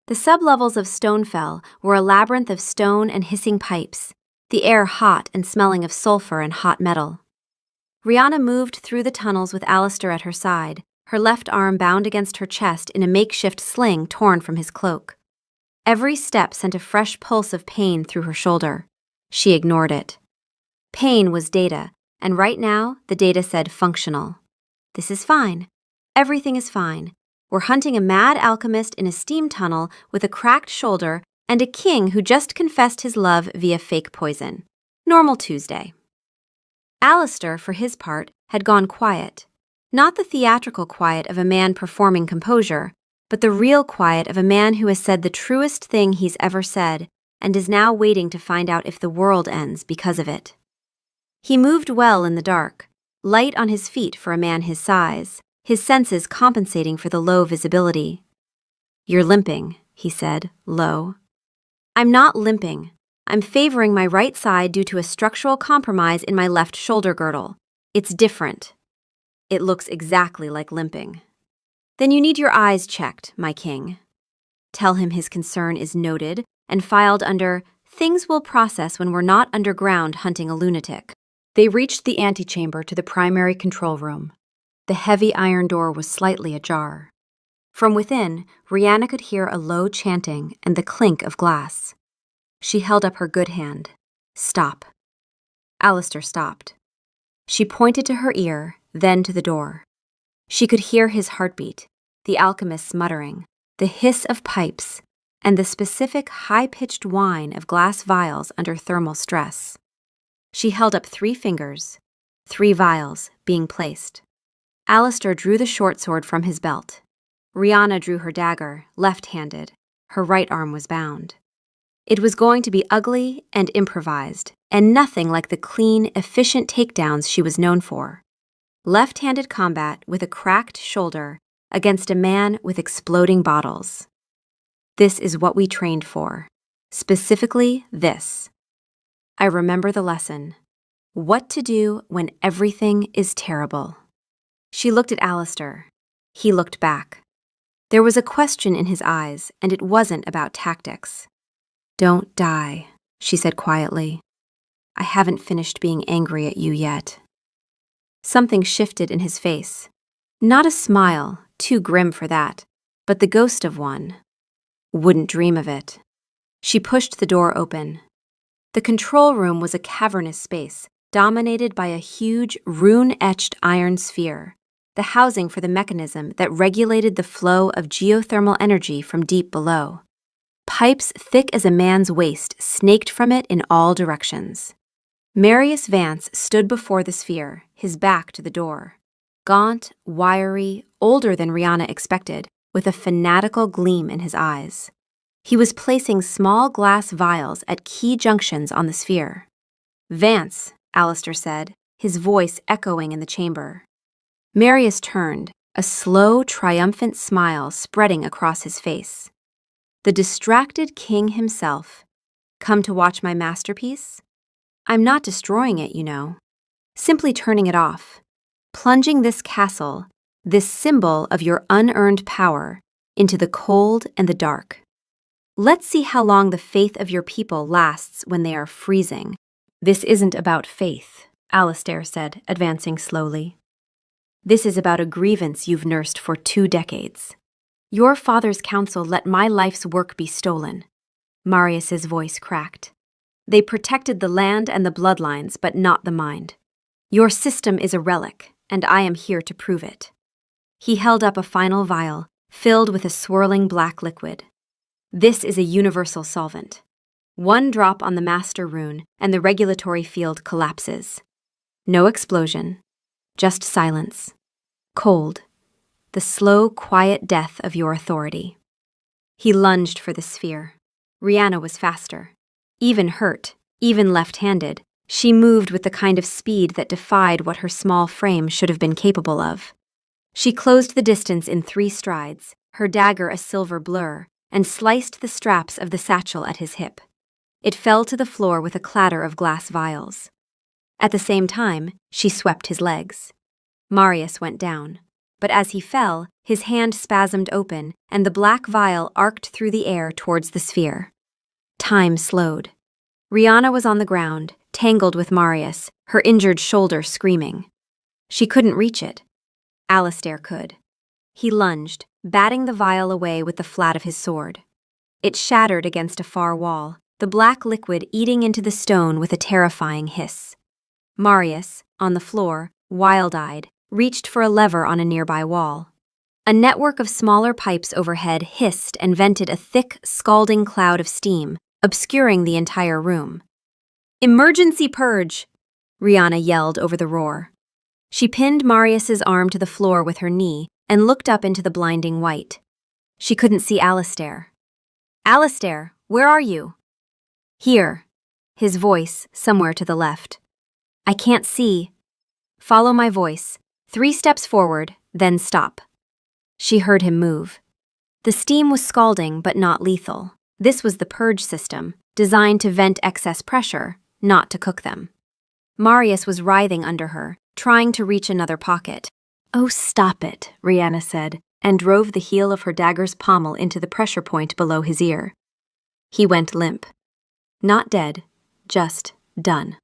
The sublevels of Stonefell were a labyrinth of stone and hissing pipes, the air hot and smelling of sulfur and hot metal. Rihanna moved through the tunnels with Alistair at her side, her left arm bound against her chest in a makeshift sling torn from his cloak. Every step sent a fresh pulse of pain through her shoulder. She ignored it. Pain was data, and right now the data said functional. This is fine. Everything is fine. We're hunting a mad alchemist in a steam tunnel with a cracked shoulder and a king who just confessed his love via fake poison. Normal Tuesday. Alistair, for his part, had gone quiet. Not the theatrical quiet of a man performing composure, but the real quiet of a man who has said the truest thing he's ever said and is now waiting to find out if the world ends because of it. He moved well in the dark, light on his feet for a man his size, his senses compensating for the low visibility. You're limping, he said, low. I'm not limping. I'm favoring my right side due to a structural compromise in my left shoulder girdle. It's different. It looks exactly like limping. Then you need your eyes checked, my king. Tell him his concern is noted and filed under things we'll process when we're not underground hunting a lunatic. They reached the antechamber to the primary control room. The heavy iron door was slightly ajar. From within, Rihanna could hear a low chanting and the clink of glass. She held up her good hand. Stop. Alistair stopped. She pointed to her ear, then to the door. She could hear his heartbeat, the alchemist's muttering, the hiss of pipes, and the specific high-pitched whine of glass vials under thermal stress. She held up 3 fingers, 3 vials being placed. Alistair drew the short sword from his belt. Rihanna drew her dagger, left-handed. Her right arm was bound. It was going to be ugly and improvised, and nothing like the clean, efficient takedowns she was known for. Left-handed combat with a cracked shoulder against a man with exploding bottles. This is what we trained for. Specifically this. I remember the lesson. What to do when everything is terrible. She looked at Alistair. He looked back. There was a question in his eyes, and it wasn't about tactics. Don't die, she said quietly. I haven't finished being angry at you yet. Something shifted in his face. Not a smile, too grim for that, but the ghost of one wouldn't dream of it. She pushed the door open. The control room was a cavernous space, dominated by a huge, rune-etched iron sphere, the housing for the mechanism that regulated the flow of geothermal energy from deep below. Pipes thick as a man's waist snaked from it in all directions. Marius Vance stood before the sphere, his back to the door. Gaunt, wiry, older than Rihanna expected, with a fanatical gleam in his eyes. He was placing small glass vials at key junctions on the sphere. "Vance," Alistair said, his voice echoing in the chamber. Marius turned, a slow, triumphant smile spreading across his face. The distracted king himself. "Come to watch my masterpiece? I'm not destroying it, you know. Simply turning it off. Plunging this castle, this symbol of your unearned power, into the cold and the dark. Let's see how long the faith of your people lasts when they are freezing." "This isn't about faith," Alistair said, advancing slowly. "This is about a grievance you've nursed for 2 decades. Your father's council let my life's work be stolen." Marius's voice cracked. "They protected the land and the bloodlines, but not the mind. Your system is a relic, and I am here to prove it." He held up a final vial, filled with a swirling black liquid. "This is a universal solvent. 1 drop on the master rune, and the regulatory field collapses. No explosion, just silence. Cold. The slow, quiet death of your authority." He lunged for the sphere. Rihanna was faster. Even hurt, even left-handed, she moved with the kind of speed that defied what her small frame should have been capable of. She closed the distance in 3 strides, her dagger a silver blur, and sliced the straps of the satchel at his hip. It fell to the floor with a clatter of glass vials. At the same time, she swept his legs. Marius went down, but as he fell, his hand spasmed open, and the black vial arced through the air towards the sphere. Time slowed. Rihanna was on the ground, tangled with Marius, her injured shoulder screaming. She couldn't reach it. Alistair could. He lunged, batting the vial away with the flat of his sword. It shattered against a far wall, the black liquid eating into the stone with a terrifying hiss. Marius, on the floor, wild-eyed, reached for a lever on a nearby wall. A network of smaller pipes overhead hissed and vented a thick, scalding cloud of steam, obscuring the entire room. "Emergency purge!" Rihanna yelled over the roar. She pinned Marius's arm to the floor with her knee and looked up into the blinding white. She couldn't see Alistair. "Alistair, where are you?" "Here." His voice, somewhere to the left. "I can't see." "Follow my voice. 3 steps forward, then stop." She heard him move. The steam was scalding but not lethal. This was the purge system, designed to vent excess pressure, not to cook them. Marius was writhing under her, trying to reach another pocket. "Oh, stop it," Rihanna said, and drove the heel of her dagger's pommel into the pressure point below his ear. He went limp. Not dead, just done.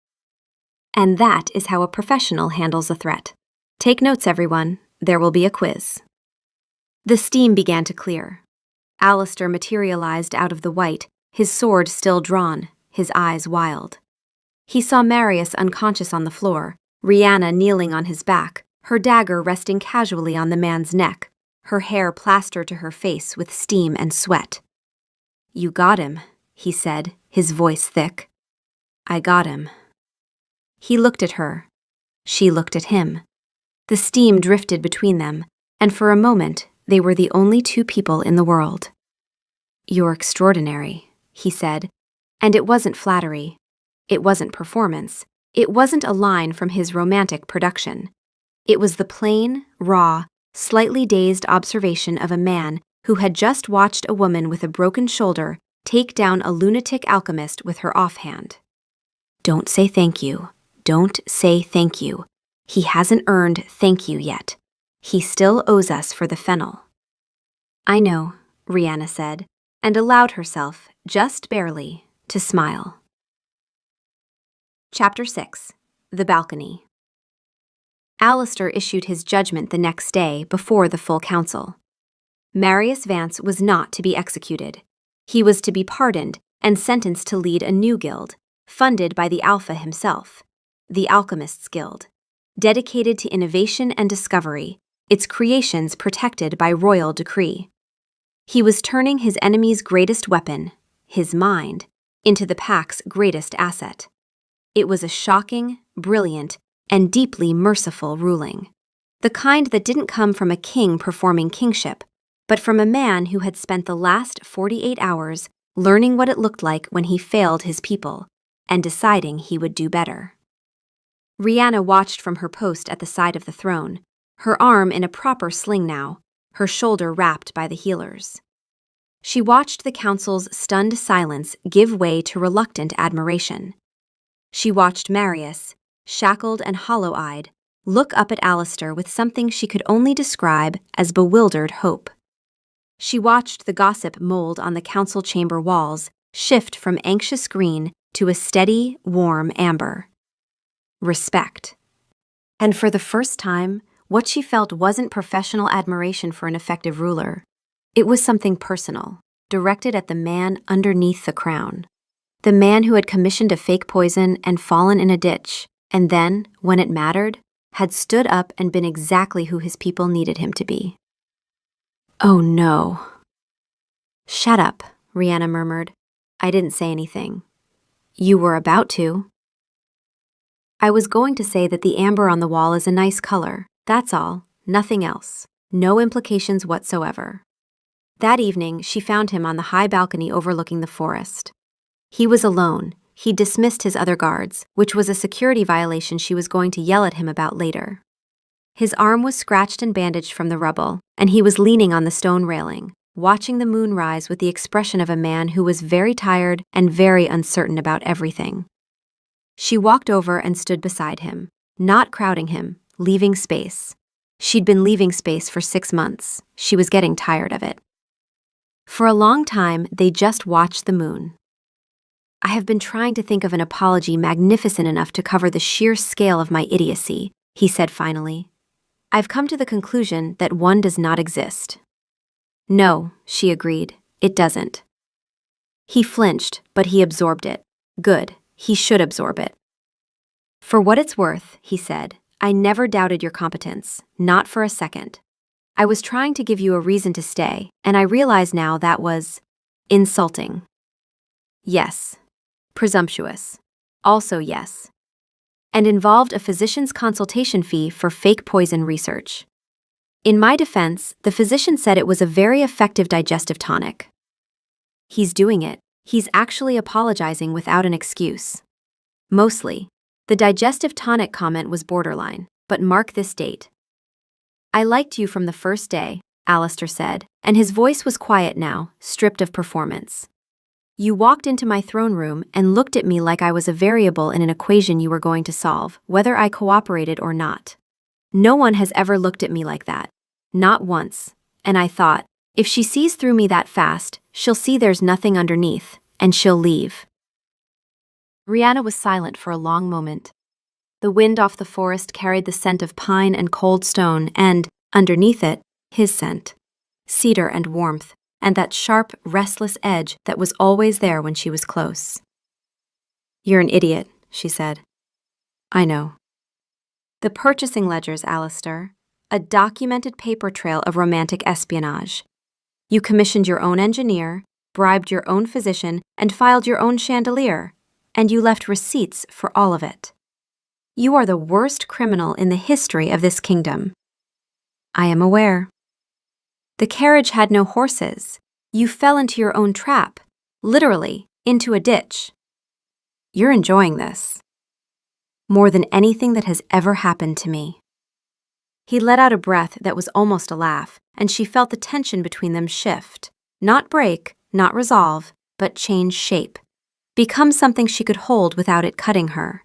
And that is how a professional handles a threat. Take notes, everyone. There will be a quiz. The steam began to clear. Alistair materialized out of the white, his sword still drawn, his eyes wild. He saw Marius unconscious on the floor, Rihanna kneeling on his back, her dagger resting casually on the man's neck, her hair plastered to her face with steam and sweat. "You got him," he said, his voice thick. "I got him." He looked at her. She looked at him. The steam drifted between them, and for a moment they were the only 2 people in the world. "You're extraordinary," he said, and it wasn't flattery. It wasn't performance. It wasn't a line from his romantic production. It was the plain, raw, slightly dazed observation of a man who had just watched a woman with a broken shoulder take down a lunatic alchemist with her offhand. "Don't say thank you. Don't say thank you. He hasn't earned thank you yet. He still owes us for the fennel." "I know," Rihanna said, and allowed herself, just barely, to smile. Chapter 6. The Balcony. Alistair issued his judgment the next day before the full council. Marius Vance was not to be executed. He was to be pardoned and sentenced to lead a new guild, funded by the Alpha himself, the Alchemists' Guild, dedicated to innovation and discovery, its creations protected by royal decree. He was turning his enemy's greatest weapon, his mind, into the pack's greatest asset. It was a shocking, brilliant, and deeply merciful ruling. The kind that didn't come from a king performing kingship, but from a man who had spent the last 48 hours learning what it looked like when he failed his people, and deciding he would do better. Rihanna watched from her post at the side of the throne, her arm in a proper sling now, her shoulder wrapped by the healers. She watched the council's stunned silence give way to reluctant admiration. She watched Marius, shackled and hollow-eyed, look up at Alistair with something she could only describe as bewildered hope. She watched the gossip mold on the council chamber walls shift from anxious green to a steady, warm amber. Respect. And for the first time, what she felt wasn't professional admiration for an effective ruler. It was something personal, directed at the man underneath the crown. The man who had commissioned a fake poison and fallen in a ditch, and then, when it mattered, had stood up and been exactly who his people needed him to be. Oh no. Shut up, Rihanna murmured. I didn't say anything. You were about to. I was going to say that the amber on the wall is a nice color. That's all, nothing else. No implications whatsoever. That evening, she found him on the high balcony overlooking the forest. He was alone. He dismissed his other guards, which was a security violation she was going to yell at him about later. His arm was scratched and bandaged from the rubble, and he was leaning on the stone railing, watching the moon rise with the expression of a man who was very tired and very uncertain about everything. She walked over and stood beside him, not crowding him, leaving space. She'd been leaving space for 6 months. She was getting tired of it. For a long time, they just watched the moon. I have been trying to think of an apology magnificent enough to cover the sheer scale of my idiocy, he said finally. I've come to the conclusion that one does not exist. No, she agreed, it doesn't. He flinched, but he absorbed it. Good, he should absorb it. For what it's worth, he said, I never doubted your competence, not for a second. I was trying to give you a reason to stay, and I realize now that was insulting. Yes. Presumptuous. Also yes. And involved a physician's consultation fee for fake poison research. In my defense, the physician said it was a very effective digestive tonic. He's doing it. He's actually apologizing without an excuse. Mostly. The digestive tonic comment was borderline, but mark this date. I liked you from the first day, Alistair said, and his voice was quiet now, stripped of performance. You walked into my throne room and looked at me like I was a variable in an equation you were going to solve, whether I cooperated or not. No one has ever looked at me like that. Not once. And I thought, if she sees through me that fast, she'll see there's nothing underneath, and she'll leave. Rihanna was silent for a long moment. The wind off the forest carried the scent of pine and cold stone and, underneath it, his scent. Cedar and warmth, and that sharp, restless edge that was always there when she was close. You're an idiot, she said. I know. The purchasing ledgers, Alistair. A documented paper trail of romantic espionage. You commissioned your own engineer, bribed your own physician, and filed your own chandelier, and you left receipts for all of it. You are the worst criminal in the history of this kingdom. I am aware. The carriage had no horses. You fell into your own trap, literally, into a ditch. You're enjoying this. More than anything that has ever happened to me. He let out a breath that was almost a laugh, and she felt the tension between them shift. Not break, not resolve, but change shape. Become something she could hold without it cutting her.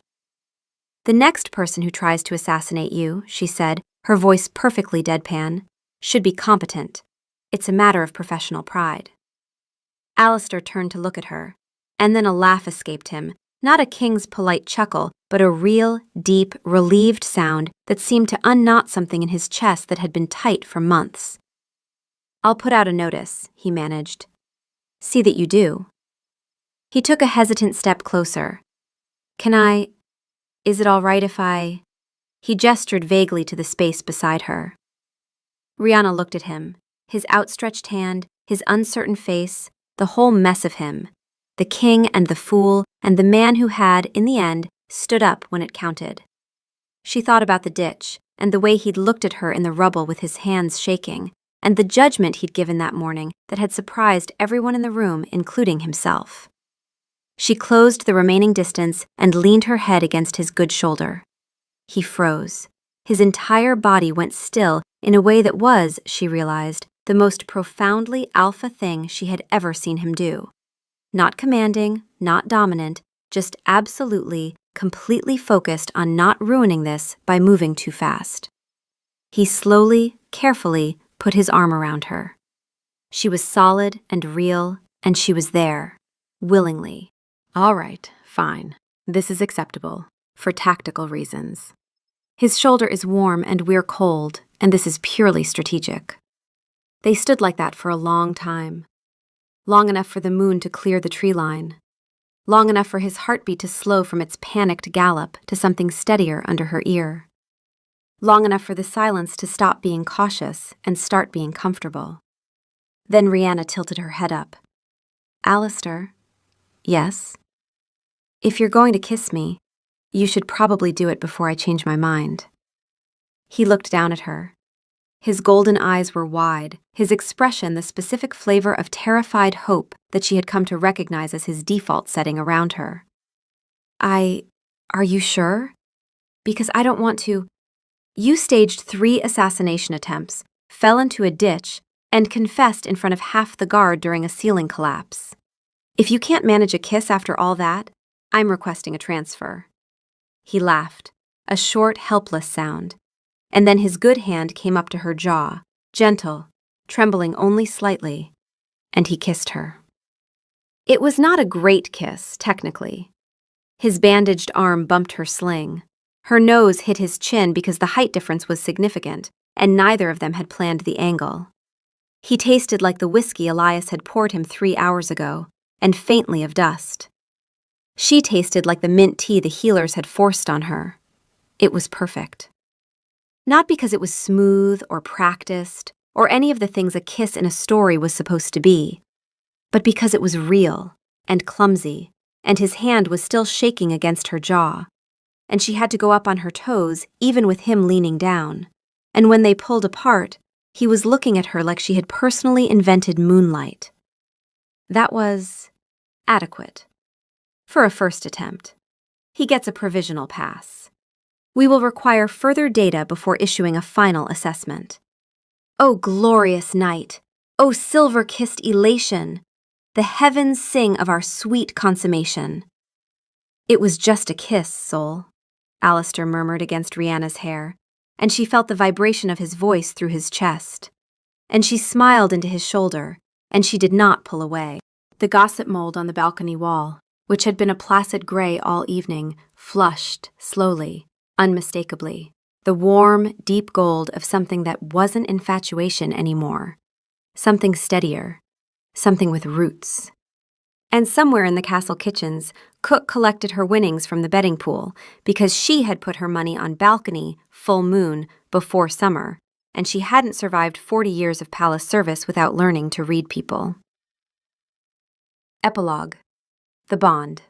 The next person who tries to assassinate you, she said, her voice perfectly deadpan, should be competent. It's a matter of professional pride. Alistair turned to look at her, and then a laugh escaped him, not a king's polite chuckle, but a real, deep, relieved sound that seemed to unknot something in his chest that had been tight for months. I'll put out a notice, he managed. See that you do. He took a hesitant step closer. Is it all right if I... He gestured vaguely to the space beside her. Rihanna looked at him, his outstretched hand, his uncertain face, the whole mess of him, the king and the fool and the man who had, in the end, stood up when it counted. She thought about the ditch and the way he'd looked at her in the rubble with his hands shaking, and the judgment he'd given that morning that had surprised everyone in the room, including himself. She closed the remaining distance and leaned her head against his good shoulder. He froze. His entire body went still in a way that was, she realized, the most profoundly alpha thing she had ever seen him do. Not commanding, not dominant, just absolutely, completely focused on not ruining this by moving too fast. He slowly, carefully put his arm around her. She was solid and real, and she was there, willingly. All right, fine. This is acceptable, for tactical reasons. His shoulder is warm and we're cold, and this is purely strategic. They stood like that for a long time. Long enough for the moon to clear the tree line. Long enough for his heartbeat to slow from its panicked gallop to something steadier under her ear. Long enough for the silence to stop being cautious and start being comfortable. Then Rihanna tilted her head up. Alistair. Yes? If you're going to kiss me, you should probably do it before I change my mind. He looked down at her. His golden eyes were wide, his expression the specific flavor of terrified hope that she had come to recognize as his default setting around her. Are you sure? Because I don't want to. You staged 3 assassination attempts, fell into a ditch, and confessed in front of half the guard during a ceiling collapse. If you can't manage a kiss after all that, I'm requesting a transfer. He laughed, a short, helpless sound, and then his good hand came up to her jaw, gentle, trembling only slightly, and he kissed her. It was not a great kiss, technically. His bandaged arm bumped her sling. Her nose hit his chin because the height difference was significant, and neither of them had planned the angle. He tasted like the whiskey Elias had poured him 3 hours ago, and faintly of dust. She tasted like the mint tea the healers had forced on her. It was perfect. Not because it was smooth or practiced, or any of the things a kiss in a story was supposed to be, but because it was real and clumsy, and his hand was still shaking against her jaw, and she had to go up on her toes even with him leaning down, and when they pulled apart, he was looking at her like she had personally invented moonlight. That was adequate. For a first attempt. He gets a provisional pass. We will require further data before issuing a final assessment. Oh, glorious night! Oh, silver-kissed elation! The heavens sing of our sweet consummation. It was just a kiss, soul, Alistair murmured against Rihanna's hair, and she felt the vibration of his voice through his chest. And she smiled into his shoulder, and she did not pull away. The gossip mold on the balcony wall, which had been a placid gray all evening, flushed slowly, unmistakably, the warm, deep gold of something that wasn't infatuation anymore, something steadier, something with roots. And somewhere in the castle kitchens, Cook collected her winnings from the betting pool because she had put her money on balcony, full moon, before summer, and she hadn't survived 40 years of palace service without learning to read people. Epilogue. The Bond.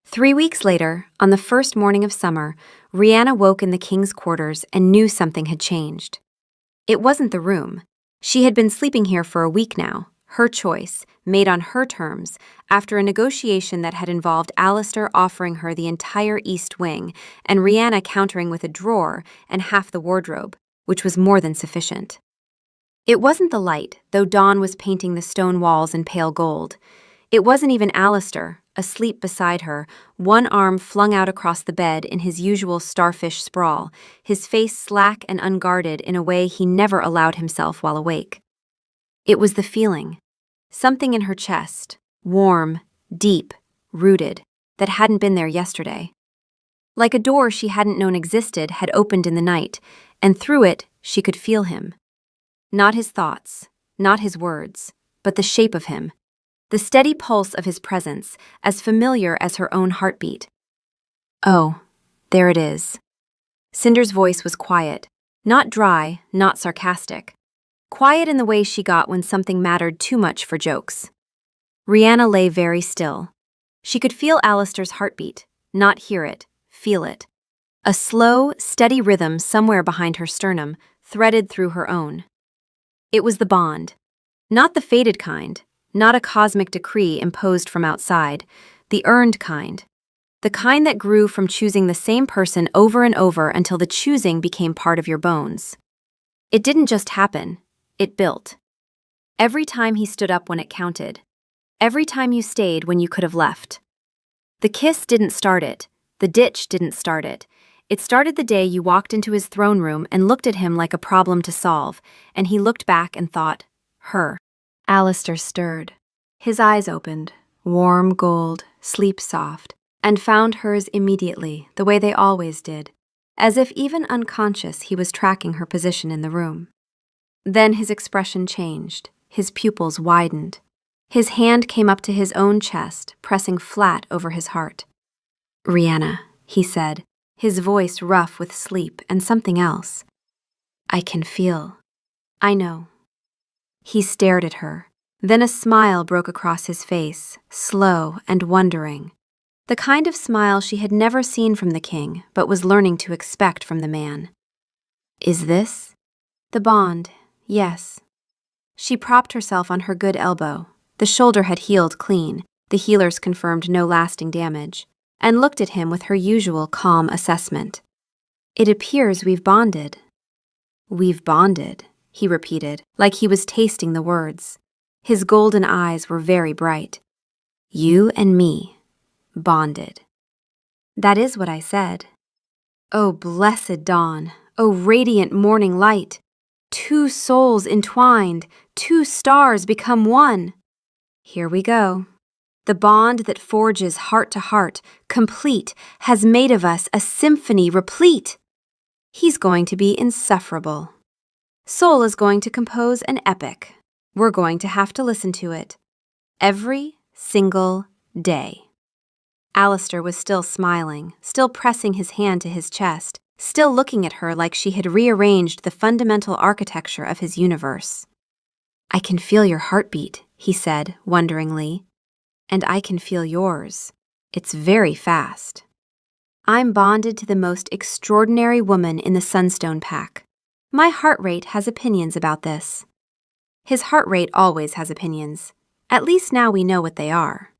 3 weeks later, on the first morning of summer, Rihanna woke in the king's quarters and knew something had changed. It wasn't the room. She had been sleeping here for a week now, her choice, made on her terms, after a negotiation that had involved Alistair offering her the entire East Wing and Rihanna countering with a drawer and half the wardrobe, which was more than sufficient. It wasn't the light, though dawn was painting the stone walls in pale gold. It wasn't even Alistair, asleep beside her, one arm flung out across the bed in his usual starfish sprawl, his face slack and unguarded in a way he never allowed himself while awake. It was the feeling. Something in her chest, warm, deep, rooted, that hadn't been there yesterday. Like a door she hadn't known existed had opened in the night, and through it she could feel him. Not his thoughts, not his words, but the shape of him, the steady pulse of his presence, as familiar as her own heartbeat. "Oh, there it is." Cinder's voice was quiet, not dry, not sarcastic. Quiet in the way she got when something mattered too much for jokes. Rihanna lay very still. She could feel Alistair's heartbeat, not hear it, feel it. A slow, steady rhythm somewhere behind her sternum, threaded through her own. It was the bond. Not the fated kind, not a cosmic decree imposed from outside, the earned kind. The kind that grew from choosing the same person over and over until the choosing became part of your bones. It didn't just happen, it built. Every time he stood up when it counted. Every time you stayed when you could have left. The kiss didn't start it, the ditch didn't start it. It started the day you walked into his throne room and looked at him like a problem to solve, and he looked back and thought, her. Alistair stirred. His eyes opened, warm gold, sleep soft, and found hers immediately, the way they always did, as if even unconscious he was tracking her position in the room. Then his expression changed, his pupils widened. His hand came up to his own chest, pressing flat over his heart. "Rihanna," he said, his voice rough with sleep and something else. "I can feel. I know." He stared at her. Then a smile broke across his face, slow and wondering. The kind of smile she had never seen from the king, but was learning to expect from the man. "Is this?" "The bond, yes." She propped herself on her good elbow. The shoulder had healed clean, the healers confirmed no lasting damage, and looked at him with her usual calm assessment. "It appears we've bonded." "We've bonded," he repeated, like he was tasting the words. His golden eyes were very bright. "You and me, bonded." "That is what I said." "Oh, blessed dawn! Oh, radiant morning light! Two souls entwined, two stars become one. Here we go. The bond that forges heart to heart, complete, has made of us a symphony replete. He's going to be insufferable. Soul is going to compose an epic. We're going to have to listen to it. Every single day." Alistair was still smiling, still pressing his hand to his chest, still looking at her like she had rearranged the fundamental architecture of his universe. "I can feel your heartbeat," he said, wonderingly. "And I can feel yours. It's very fast. I'm bonded to the most extraordinary woman in the Sunstone Pack. My heart rate has opinions about this." His heart rate always has opinions. At least now we know what they are.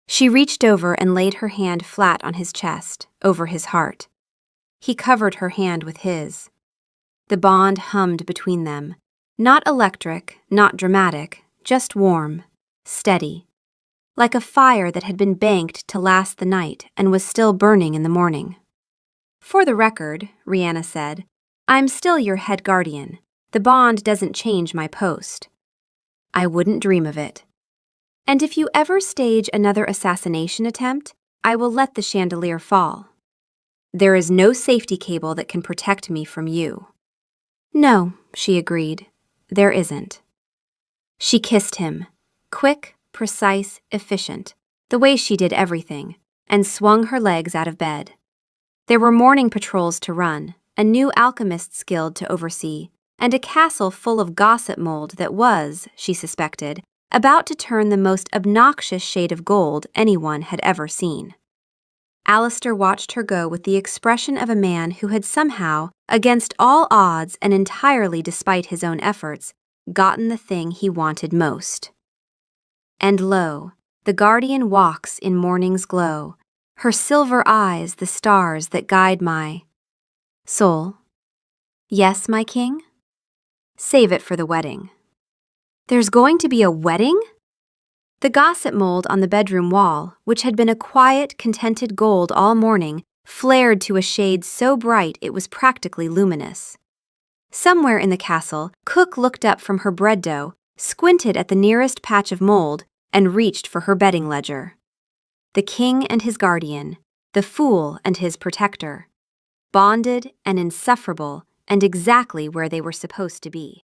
She reached over and laid her hand flat on his chest, over his heart. He covered her hand with his. The bond hummed between them. Not electric, not dramatic, just warm, steady. Like a fire that had been banked to last the night and was still burning in the morning. "For the record," Rihanna said, "I'm still your head guardian. The bond doesn't change my post." "I wouldn't dream of it." "And if you ever stage another assassination attempt, I will let the chandelier fall." "There is no safety cable that can protect me from you." "No," she agreed, "there isn't." She kissed him, quick, precise, efficient, the way she did everything, and swung her legs out of bed. There were morning patrols to run, a new alchemist's guild to oversee, and a castle full of gossip mold that was, she suspected, about to turn the most obnoxious shade of gold anyone had ever seen. Alistair watched her go with the expression of a man who had somehow, against all odds and entirely despite his own efforts, gotten the thing he wanted most. And lo, the guardian walks in morning's glow, her silver eyes the stars that guide my soul. "Yes, my king?" "Save it for the wedding." "There's going to be a wedding?" The gossip mold on the bedroom wall, which had been a quiet, contented gold all morning, flared to a shade so bright it was practically luminous. Somewhere in the castle, Cook looked up from her bread dough, squinted at the nearest patch of mold, and reached for her betting ledger. The king and his guardian, the fool and his protector. Bonded and insufferable and exactly where they were supposed to be.